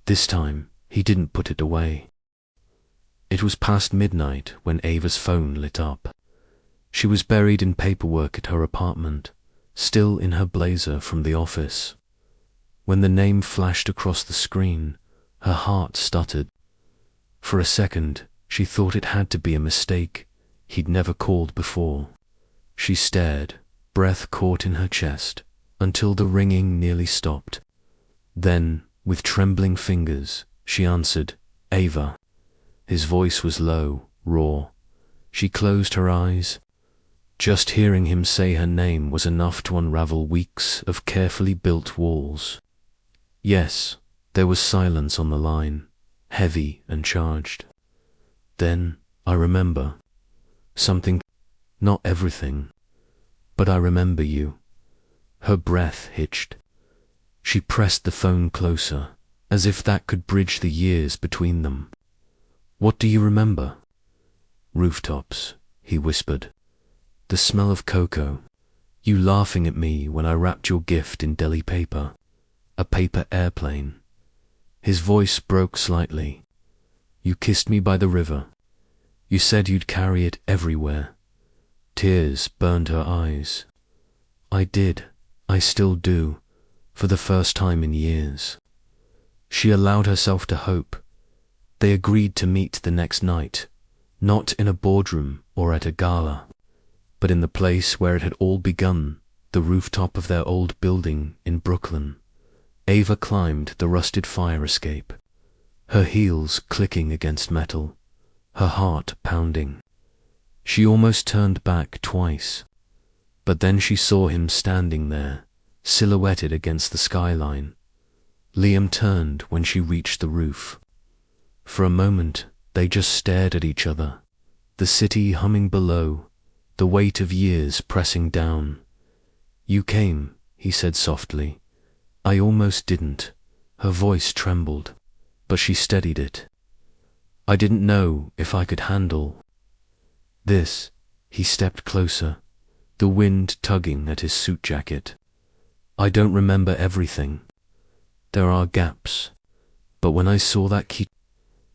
This time, he didn't put it away. It was past midnight when Ava's phone lit up. She was buried in paperwork at her apartment, still in her blazer from the office. When the name flashed across the screen, her heart stuttered. For a second, she thought it had to be a mistake. He'd never called before. She stared, breath caught in her chest, until the ringing nearly stopped. Then, with trembling fingers, she answered, "Ava." His voice was low, raw. She closed her eyes. Just hearing him say her name was enough to unravel weeks of carefully built walls. Yes, there was silence on the line, heavy and charged. "Then, I remember. Something. Not everything. But I remember you." Her breath hitched. She pressed the phone closer, as if that could bridge the years between them. "What do you remember?" "Rooftops," he whispered. "The smell of cocoa. You laughing at me when I wrapped your gift in deli paper. A paper airplane." His voice broke slightly. "You kissed me by the river. You said you'd carry it everywhere." Tears burned her eyes. "I did. I still do, for the first time in years." She allowed herself to hope. They agreed to meet the next night, not in a boardroom or at a gala, but in the place where it had all begun, the rooftop of their old building in Brooklyn. Ava climbed the rusted fire escape, her heels clicking against metal, her heart pounding. She almost turned back twice, but then she saw him standing there, silhouetted against the skyline. Liam turned when she reached the roof. For a moment, they just stared at each other, the city humming below, the weight of years pressing down. "You came," he said softly. "I almost didn't." Her voice trembled, but she steadied it. "I didn't know if I could handle this." He stepped closer, the wind tugging at his suit jacket. "I don't remember everything. There are gaps. But when I saw that key..."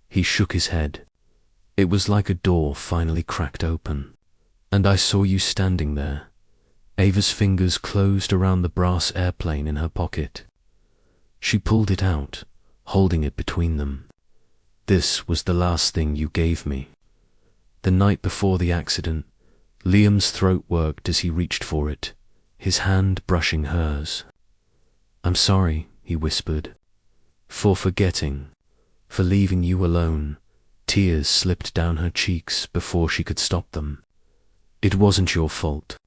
He shook his head. It was like a door finally cracked open. And I saw you standing there. Ava's fingers closed around the brass airplane in her pocket. She pulled it out, holding it between them. This was the last thing you gave me. The night before the accident, Liam's throat worked as he reached for it, his hand brushing hers. I'm sorry, he whispered, for forgetting, for leaving you alone. Tears slipped down her cheeks before she could stop them. It wasn't your fault,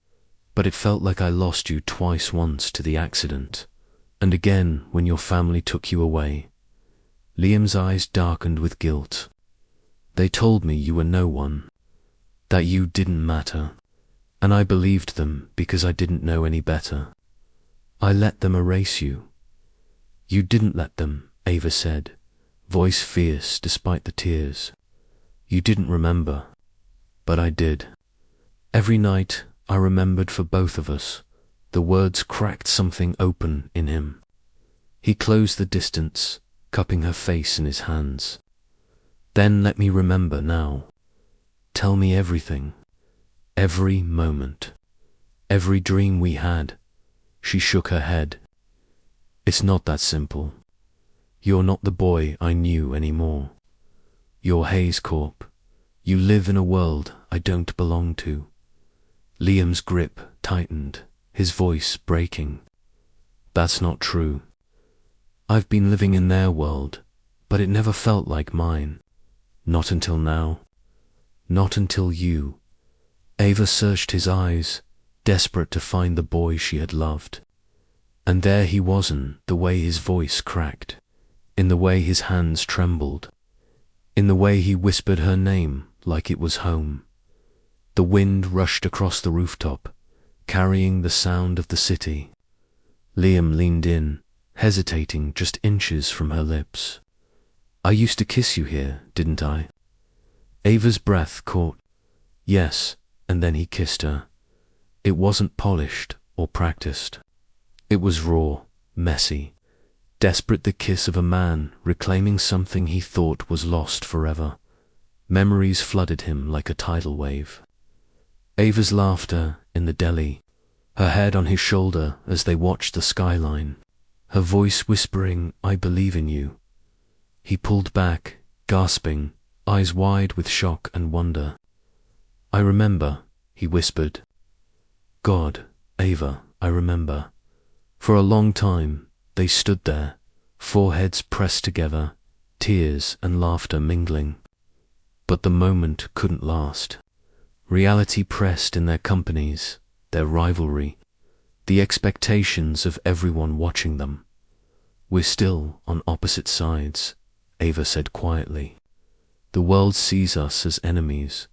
but it felt like I lost you twice, once to the accident, and again when your family took you away. Liam's eyes darkened with guilt. They told me you were no one, that you didn't matter, and I believed them because I didn't know any better. I let them erase you. You didn't let them, Ava said, voice fierce despite the tears. You didn't remember, but I did. Every night I remembered for both of us. The words cracked something open in him. He closed the distance, cupping her face in his hands. Then let me remember now. Tell me everything, every moment, every dream we had. She shook her head. It's not that simple. You're not the boy I knew anymore. You're Hayes Corp. You live in a world I don't belong to. Liam's grip tightened, his voice breaking. That's not true. I've been living in their world, but it never felt like mine. Not until now. Not until you. Ava searched his eyes, desperate to find the boy she had loved. And there he wasn't, the way his voice cracked, in the way his hands trembled, in the way he whispered her name like it was home. The wind rushed across the rooftop, carrying the sound of the city. Liam leaned in, hesitating just inches from her lips. I used to kiss you here, didn't I? Ava's breath caught. Yes, and then he kissed her. It wasn't polished or practiced. It was raw, messy, desperate, the kiss of a man reclaiming something he thought was lost forever. Memories flooded him like a tidal wave. Ava's laughter in the deli, her head on his shoulder as they watched the skyline, her voice whispering, I believe in you. He pulled back, gasping, eyes wide with shock and wonder. I remember, he whispered. God, Ava, I remember. For a long time, they stood there, foreheads pressed together, tears and laughter mingling. But the moment couldn't last. Reality pressed in their companies, their rivalry, the expectations of everyone watching them. We're still on opposite sides, Ava said quietly. The world sees us as enemies.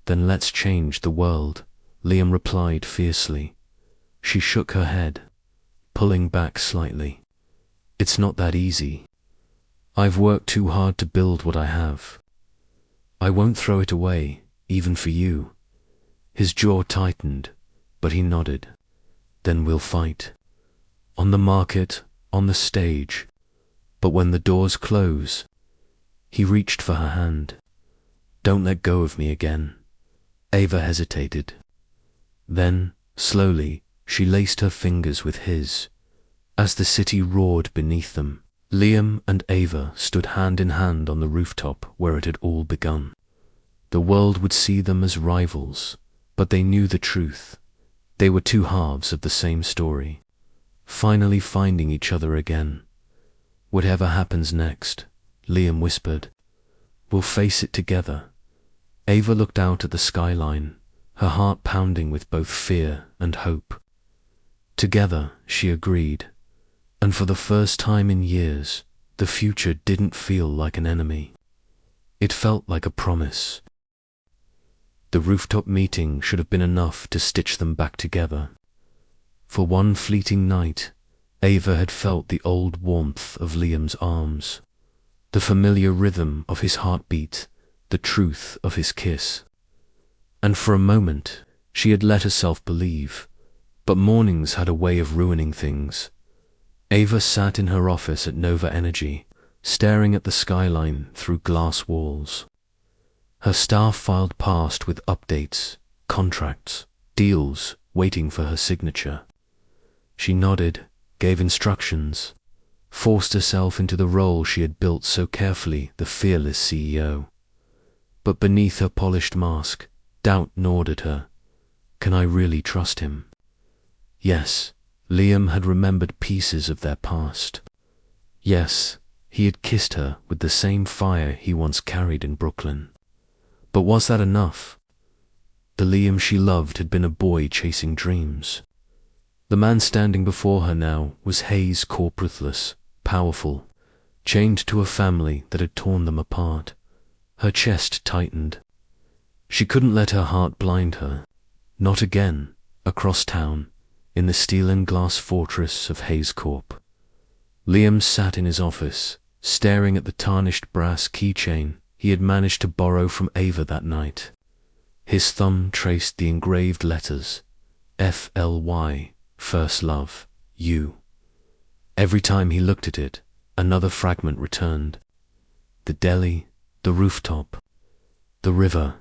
Then let's change the world, Liam replied fiercely. She shook her head, pulling back slightly. It's not that easy. I've worked too hard to build what I have. I won't throw it away, even for you. His jaw tightened, but he nodded. Then we'll fight. On the market, on the stage. But when the doors close, he reached for her hand. Don't let go of me again. Ava hesitated. Then, slowly, she laced her fingers with his. As the city roared beneath them, Liam and Ava stood hand in hand on the rooftop where it had all begun. The world would see them as rivals, but they knew the truth. They were two halves of the same story, finally finding each other again. Whatever happens next, Liam whispered, we'll face it together. Ava looked out at the skyline, her heart pounding with both fear and hope. Together, she agreed, and for the first time in years, the future didn't feel like an enemy. It felt like a promise. The rooftop meeting should have been enough to stitch them back together. For one fleeting night, Ava had felt the old warmth of Liam's arms, the familiar rhythm of his heartbeat, the truth of his kiss. And for a moment, she had let herself believe, but mornings had a way of ruining things. Ava sat in her office at Nova Energy, staring at the skyline through glass walls. Her staff filed past with updates, contracts, deals waiting for her signature. She nodded, gave instructions, forced herself into the role she had built so carefully, the fearless CEO. But beneath her polished mask, doubt gnawed at her. Can I really trust him? Yes, Liam had remembered pieces of their past. Yes, he had kissed her with the same fire he once carried in Brooklyn. But was that enough? The Liam she loved had been a boy chasing dreams. The man standing before her now was Hayes Corp, ruthless, powerful, chained to a family that had torn them apart. Her chest tightened. She couldn't let her heart blind her. Not again, across town, in the steel and glass fortress of Hayes Corp. Liam sat in his office, staring at the tarnished brass keychain he had managed to borrow from Ava that night. His thumb traced the engraved letters, FLY, First Love, You. Every time he looked at it, another fragment returned. The deli, the rooftop, the river.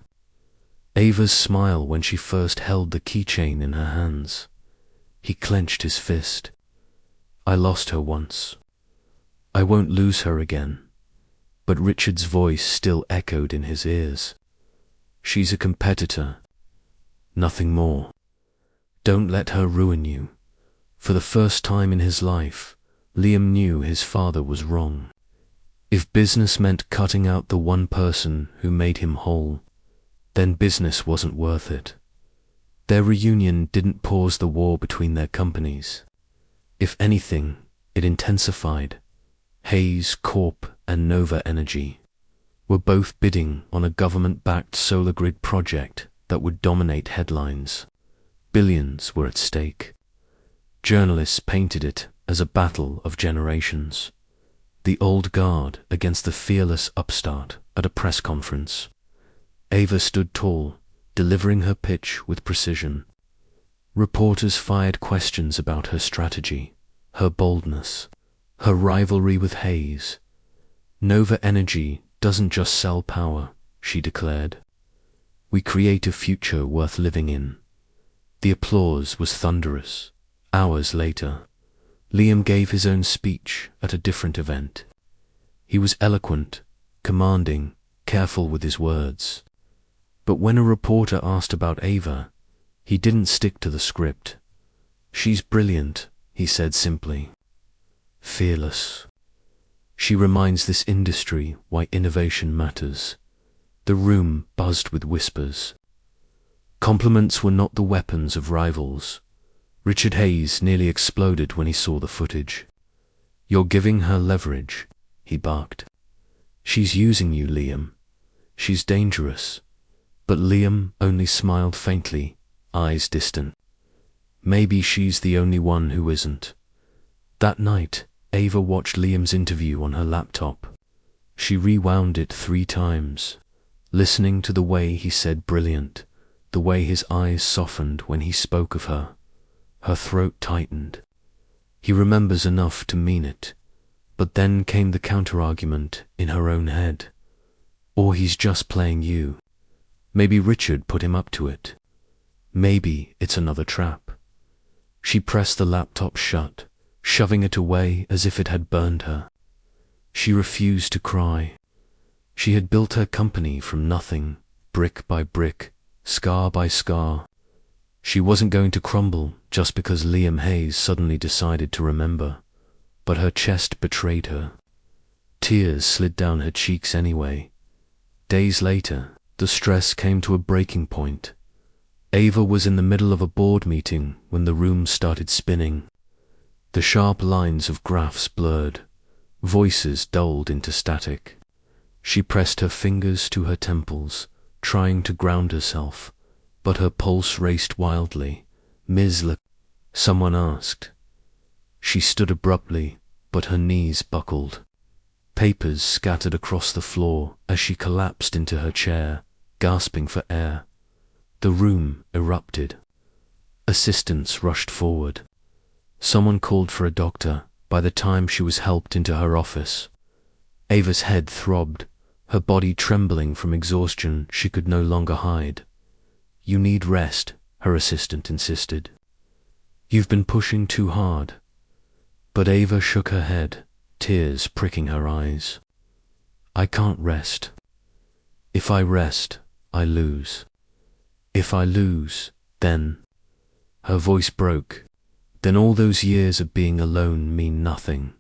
Ava's smile when she first held the keychain in her hands. He clenched his fist. I lost her once. I won't lose her again. But Richard's voice still echoed in his ears. She's a competitor. Nothing more. Don't let her ruin you. For the first time in his life, Liam knew his father was wrong. If business meant cutting out the one person who made him whole, then business wasn't worth it. Their reunion didn't pause the war between their companies. If anything, it intensified. Hayes Corp and Nova Energy were both bidding on a government-backed solar grid project that would dominate headlines. Billions were at stake. Journalists painted it as a battle of generations. The old guard against the fearless upstart at a press conference. Ava stood tall, delivering her pitch with precision. Reporters fired questions about her strategy, her boldness, her rivalry with Hayes. Nova Energy doesn't just sell power, she declared. We create a future worth living in. The applause was thunderous. Hours later, Liam gave his own speech at a different event. He was eloquent, commanding, careful with his words. But when a reporter asked about Ava, he didn't stick to the script. She's brilliant, he said simply. Fearless. She reminds this industry why innovation matters. The room buzzed with whispers. Compliments were not the weapons of rivals. Richard Hayes nearly exploded when he saw the footage. You're giving her leverage, he barked. She's using you, Liam. She's dangerous. But Liam only smiled faintly, eyes distant. Maybe she's the only one who isn't. That night, Ava watched Liam's interview on her laptop. She rewound it 3 times, listening to the way he said brilliant, the way his eyes softened when he spoke of her. Her throat tightened. He remembers enough to mean it, but then came the counter-argument in her own head. Or he's just playing you. Maybe Richard put him up to it. Maybe it's another trap. She pressed the laptop shut, shoving it away as if it had burned her. She refused to cry. She had built her company from nothing, brick by brick, scar by scar. She wasn't going to crumble just because Liam Hayes suddenly decided to remember, but her chest betrayed her. Tears slid down her cheeks anyway. Days later, the stress came to a breaking point. Ava was in the middle of a board meeting when the room started spinning. The sharp lines of graphs blurred, voices dulled into static. She pressed her fingers to her temples, trying to ground herself, but her pulse raced wildly. Ms. Le, someone asked. She stood abruptly, but her knees buckled. Papers scattered across the floor as she collapsed into her chair, gasping for air. The room erupted. Assistants rushed forward. Someone called for a doctor by the time she was helped into her office. Ava's head throbbed, her body trembling from exhaustion she could no longer hide. "You need rest," her assistant insisted. "You've been pushing too hard." But Ava shook her head, tears pricking her eyes. "I can't rest. If I rest, I lose. If I lose, then—" Her voice broke. "Then all those years of being alone mean nothing."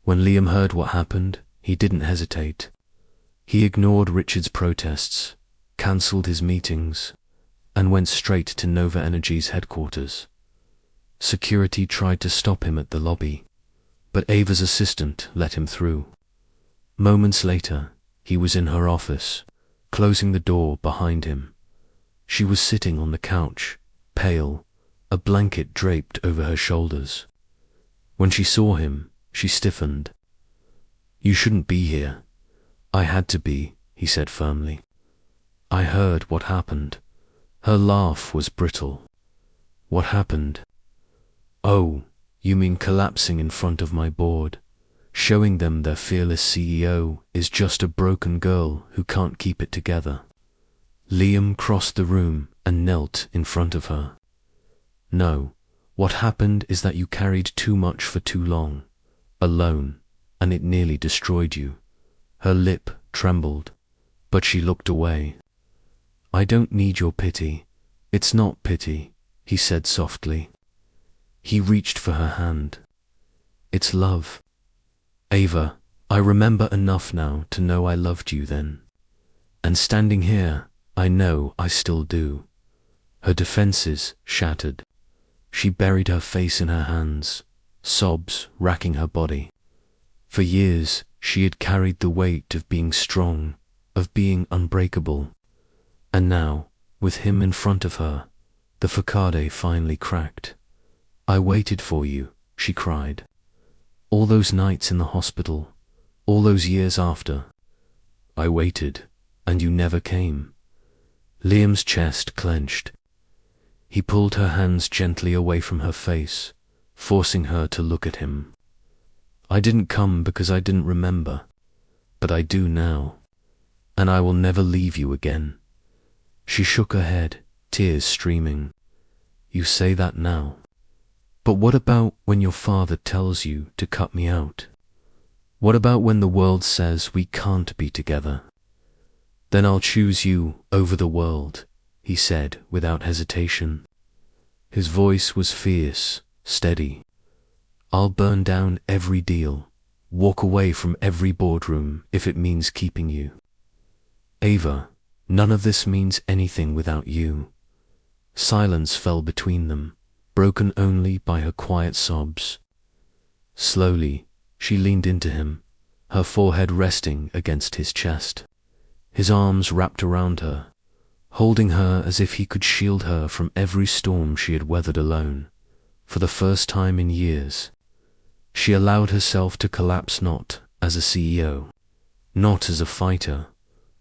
When Liam heard what happened, he didn't hesitate. He ignored Richard's protests, cancelled his meetings, and went straight to Nova Energy's headquarters. Security tried to stop him at the lobby, but Ava's assistant let him through. Moments later, he was in her office, closing the door behind him. She was sitting on the couch, pale, a blanket draped over her shoulders. When she saw him, she stiffened. "You shouldn't be here." "I had to be," he said firmly. "I heard what happened." Her laugh was brittle. "What happened?" "Oh, you mean collapsing in front of my board, showing them their fearless CEO is just a broken girl who can't keep it together." Liam crossed the room and knelt in front of her. "No, what happened is that you carried too much for too long, alone, and it nearly destroyed you." Her lip trembled, but she looked away. "I don't need your pity. It's not pity," he said softly. He reached for her hand. "It's love. Ava, I remember enough now to know I loved you then. And standing here, I know I still do." Her defenses shattered. She buried her face in her hands, sobs racking her body. For years, she had carried the weight of being strong, of being unbreakable. And now, with him in front of her, the facade finally cracked. "I waited for you," she cried. "All those nights in the hospital, all those years after. I waited, and you never came." Liam's chest clenched. He pulled her hands gently away from her face, forcing her to look at him. "I didn't come because I didn't remember, but I do now, and I will never leave you again." She shook her head, tears streaming. "You say that now. But what about when your father tells you to cut me out? What about when the world says we can't be together?" "Then I'll choose you over the world," he said without hesitation. His voice was fierce, steady. "I'll burn down every deal, walk away from every boardroom if it means keeping you. Ava, none of this means anything without you." Silence fell between them, broken only by her quiet sobs. Slowly, she leaned into him, her forehead resting against his chest. His arms wrapped around her, holding her as if he could shield her from every storm she had weathered alone. For the first time in years, she allowed herself to collapse not as a CEO, not as a fighter,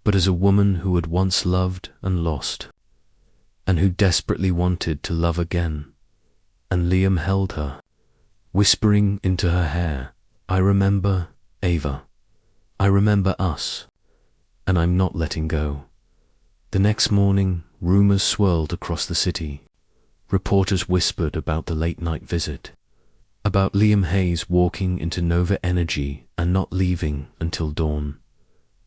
but as a woman who had once loved and lost, and who desperately wanted to love again. And Liam held her, whispering into her hair, "I remember, Ava. I remember us, and I'm not letting go." The next morning, rumors swirled across the city. Reporters whispered about the late-night visit, about Liam Hayes walking into Nova Energy and not leaving until dawn.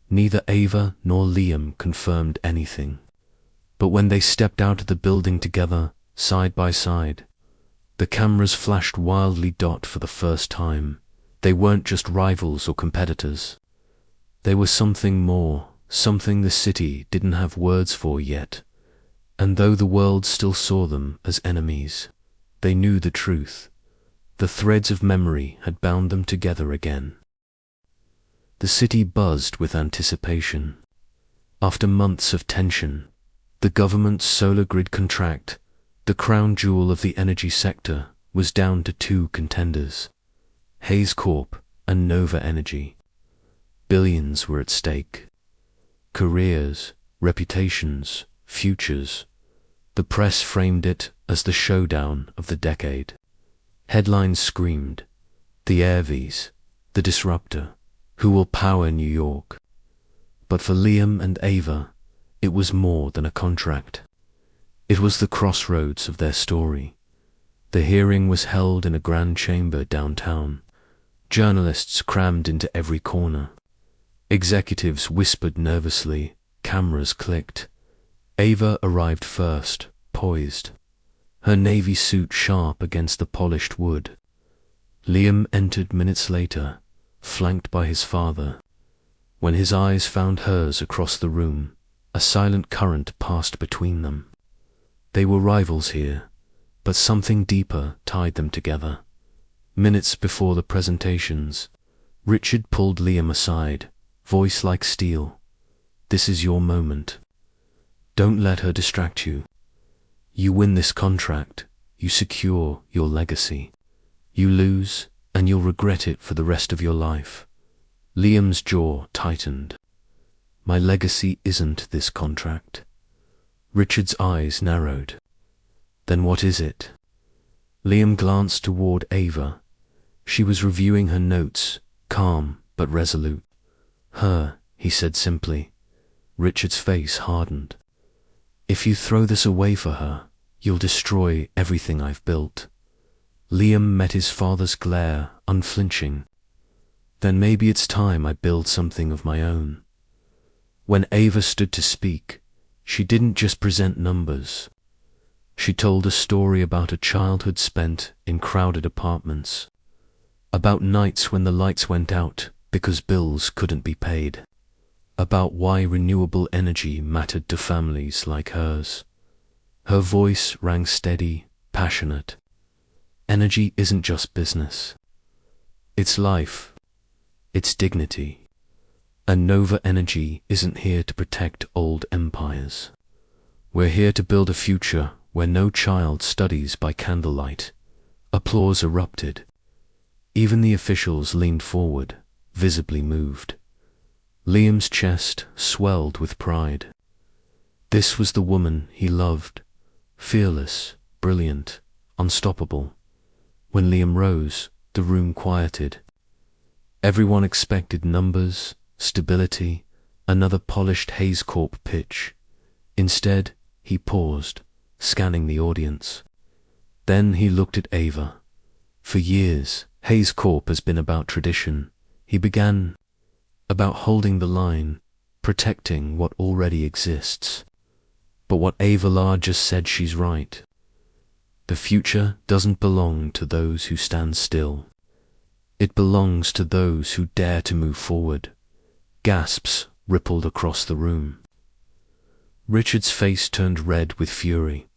Neither Ava nor Liam confirmed anything. But when they stepped out of the building together, side by side, the cameras flashed wildly. For the first time, they weren't just rivals or competitors. They were something more, something the city didn't have words for yet. And though the world still saw them as enemies, they knew the truth. The threads of memory had bound them together again. The city buzzed with anticipation. After months of tension, the government's solar grid contract, the crown jewel of the energy sector, was down to two contenders, Hayes Corp and Nova Energy. Billions were at stake. Careers, reputations, futures. The press framed it as the showdown of the decade. Headlines screamed, "The Airvies, the disruptor, who will power New York. But for Liam and Ava, it was more than a contract. It was the crossroads of their story. The hearing was held in a grand chamber downtown. Journalists crammed into every corner. Executives whispered nervously, cameras clicked. Ava arrived first, poised, her navy suit sharp against the polished wood. Liam entered minutes later, flanked by his father. When his eyes found hers across the room, a silent current passed between them. They were rivals here, but something deeper tied them together. Minutes before the presentations, Richard pulled Liam aside, voice like steel. "This is your moment. Don't let her distract you. You win this contract, you secure your legacy. You lose, and you'll regret it for the rest of your life." Liam's jaw tightened. "My legacy isn't this contract." Richard's eyes narrowed. "Then what is it?" Liam glanced toward Ava. She was reviewing her notes, calm but resolute. "Her," he said simply. Richard's face hardened. "If you throw this away for her, you'll destroy everything I've built." Liam met his father's glare, unflinching. "Then maybe it's time I build something of my own." When Ava stood to speak, she didn't just present numbers. She told a story about a childhood spent in crowded apartments, about nights when the lights went out because bills couldn't be paid, about why renewable energy mattered to families like hers. Her voice rang steady, passionate. Energy isn't just business. It's life. It's dignity. And Nova Energy isn't here to protect old empires. We're here to build a future where no child studies by candlelight. Applause erupted. Even the officials leaned forward, visibly moved. Liam's chest swelled with pride. This was the woman he loved, fearless, brilliant, unstoppable. When Liam rose, the room quieted. Everyone expected numbers, stability, another polished Hayes Corp pitch. Instead, he paused, scanning the audience. Then he looked at Ava. For years, Hayes Corp has been about tradition. He began about holding the line, protecting what already exists. But what Ava just said, she's right. The future doesn't belong to those who stand still. It belongs to those who dare to move forward. Gasps rippled across the room. Richard's face turned red with fury.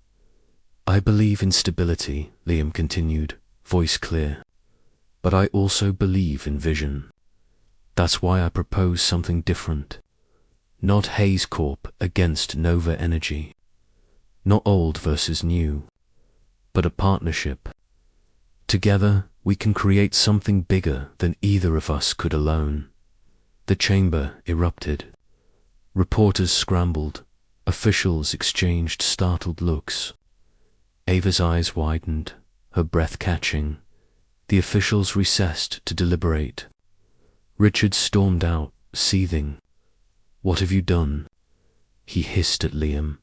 "I believe in stability," Liam continued, voice clear. "But I also believe in vision. That's why I propose something different. Not Hayes Corp against Nova Energy. Not old versus new. But a partnership. Together, we can create something bigger than either of us could alone." The chamber erupted. Reporters scrambled. Officials exchanged startled looks. Ava's eyes widened, her breath catching. The officials recessed to deliberate. Richard stormed out, seething. "What have you done?" He hissed at Liam.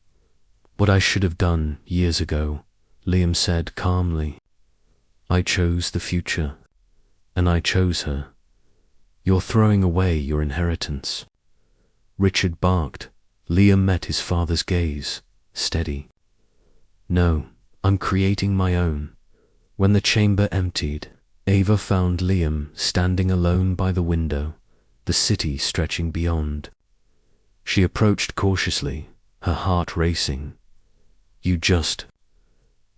"What I should have done years ago," Liam said calmly. "I chose the future, and I chose her. You're throwing away your inheritance." Richard barked. Liam met his father's gaze, steady. "No, I'm creating my own." When the chamber emptied, Ava found Liam standing alone by the window, the city stretching beyond. She approached cautiously, her heart racing. "You just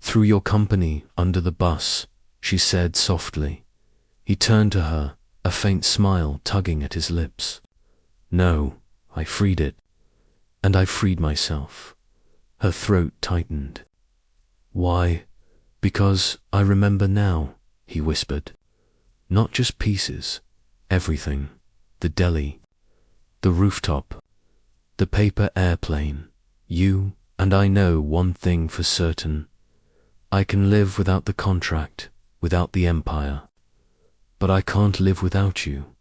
threw your company under the bus," she said softly. He turned to her, a faint smile tugging at his lips. "No, I freed it. And I freed myself." Her throat tightened. "Why?" "Because I remember now," he whispered. "Not just pieces, everything. The deli, the rooftop, the paper airplane, you, and I know one thing for certain. I can live without the contract, without the empire. But I can't live without you.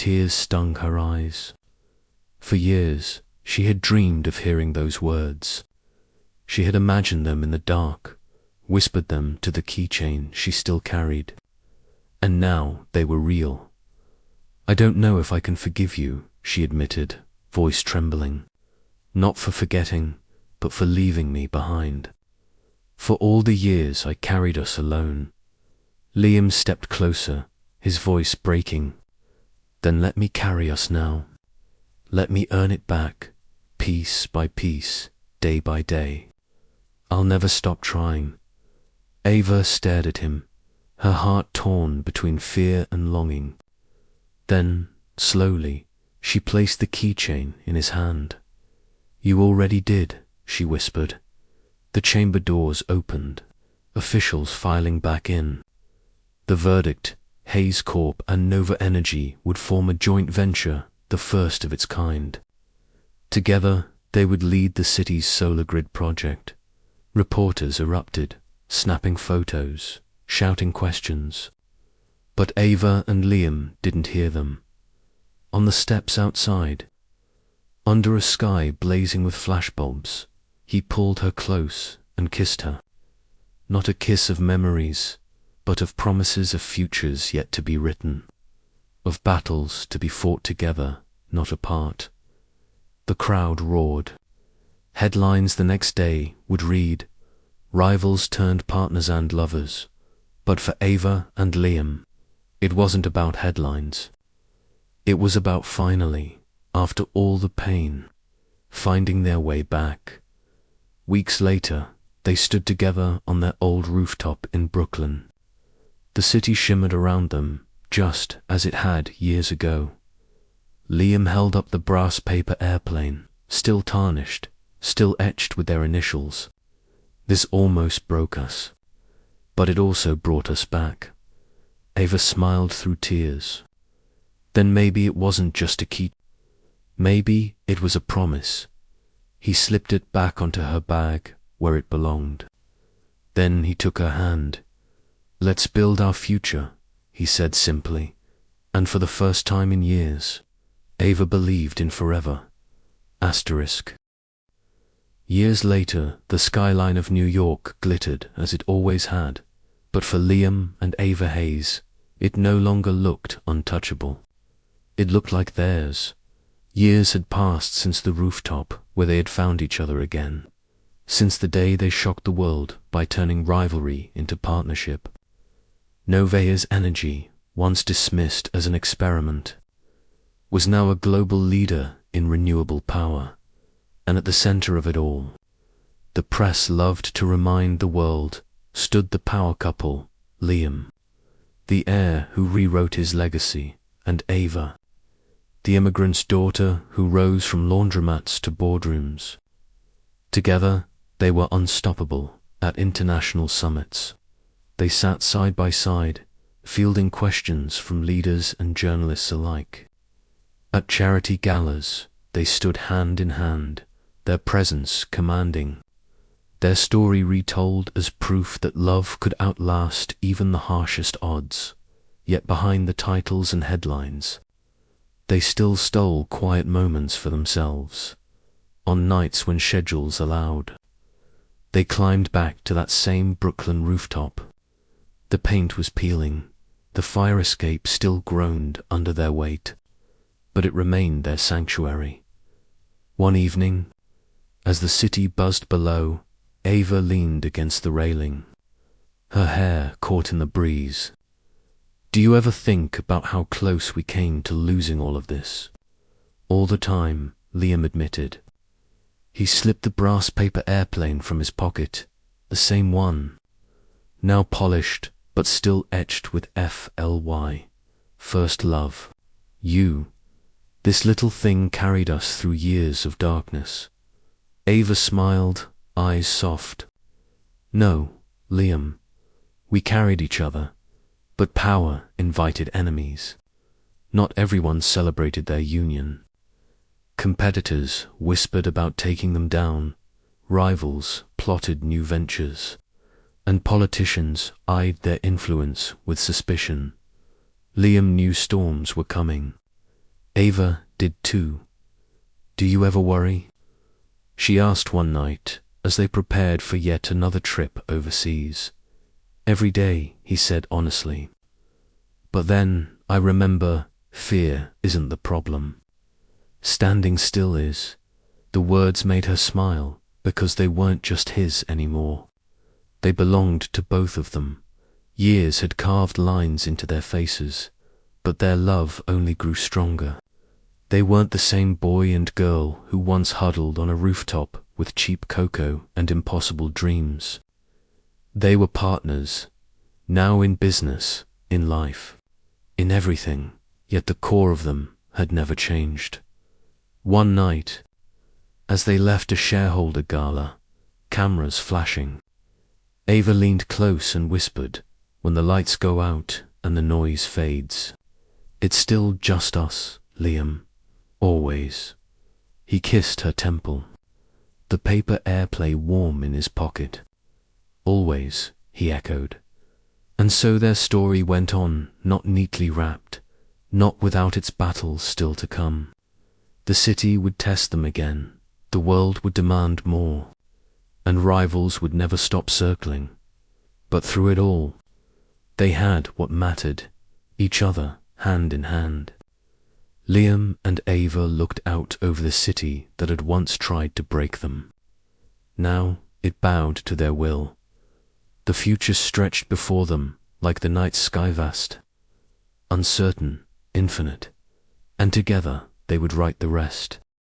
tears stung her eyes. For years, she had dreamed of hearing those words. She had imagined them in the dark, whispered them to the keychain she still carried. And now they were real. "I don't know if I can forgive you," she admitted, voice trembling. "Not for forgetting, but for leaving me behind. For all the years I carried us alone." Liam stepped closer, his voice breaking. "Then let me carry us now. Let me earn it back, piece by piece, day by day. I'll never stop trying." Ava stared at him, her heart torn between fear and longing. Then, slowly, she placed the keychain in his hand. "You already did," she whispered. The chamber doors opened, officials filing back in. The verdict, Hayes Corp and Nova Energy would form a joint venture, the first of its kind. Together, they would lead the city's solar grid project. Reporters erupted, snapping photos, shouting questions. But Ava and Liam didn't hear them. On the steps outside, under a sky blazing with flashbulbs, he pulled her close and kissed her. Not a kiss of memories, but of promises of futures yet to be written, of battles to be fought together, not apart. The crowd roared. Headlines the next day would read, "Rivals turned partners and lovers." But for Ava and Liam, it wasn't about headlines. It was about finally, after all the pain, finding their way back. Weeks later, they stood together on their old rooftop in Brooklyn. The city shimmered around them, just as it had years ago. Liam held up the brass paper airplane, still tarnished, still etched with their initials. "This almost broke us, but it also brought us back." Ava smiled through tears. Then maybe it wasn't just a key. Maybe it was a promise. He slipped it back onto her bag, where it belonged. Then he took her hand. "Let's build our future," he said simply, and for the first time in years, Ava believed in forever. Asterisk. Years later, the skyline of New York glittered as it always had, but for Liam and Ava Hayes, it no longer looked untouchable. It looked like theirs. Years had passed since the rooftop where they had found each other again, since the day they shocked the world by turning rivalry into partnership. Nova Energy, once dismissed as an experiment, was now a global leader in renewable power, and at the center of it all, the press loved to remind the world, stood the power couple, Liam, the heir who rewrote his legacy, and Ava, the immigrant's daughter who rose from laundromats to boardrooms. Together, they were unstoppable at international summits. They sat side by side, fielding questions from leaders and journalists alike. At charity galas, they stood hand in hand, their presence commanding, their story retold as proof that love could outlast even the harshest odds. Yet behind the titles and headlines, they still stole quiet moments for themselves. On nights when schedules allowed, they climbed back to that same Brooklyn rooftop. The paint was peeling, the fire escape still groaned under their weight, but it remained their sanctuary. One evening, as the city buzzed below, Ava leaned against the railing, her hair caught in the breeze. "Do you ever think about how close we came to losing all of this?" "All the time," Liam admitted. He slipped the brass paper airplane from his pocket, the same one, now polished but still etched with FLY, first love. "You, this little thing carried us through years of darkness." Ava smiled, eyes soft. "No, Liam, we carried each other, but power invited enemies. Not everyone celebrated their union. Competitors whispered about taking them down, rivals plotted new ventures, and politicians eyed their influence with suspicion. Liam knew storms were coming. Ava did too. "Do you ever worry?" she asked one night as they prepared for yet another trip overseas. "Every day," he said honestly. "But then I remember fear isn't the problem. Standing still is." The words made her smile because they weren't just his anymore. They belonged to both of them. Years had carved lines into their faces, but their love only grew stronger. They weren't the same boy and girl who once huddled on a rooftop with cheap cocoa and impossible dreams. They were partners, now in business, in life, in everything, yet the core of them had never changed. One night, as they left a shareholder gala, cameras flashing, Ava leaned close and whispered, "When the lights go out and the noise fades, it's still just us, Liam, always." He kissed her temple, the paper airplay warm in his pocket. "Always," he echoed. And so their story went on, not neatly wrapped, not without its battles still to come. The city would test them again, the world would demand more, and rivals would never stop circling. But through it all, they had what mattered, each other, hand in hand. Liam and Ava looked out over the city that had once tried to break them. Now it bowed to their will. The future stretched before them like the night sky vast, uncertain, infinite, and together they would write the rest.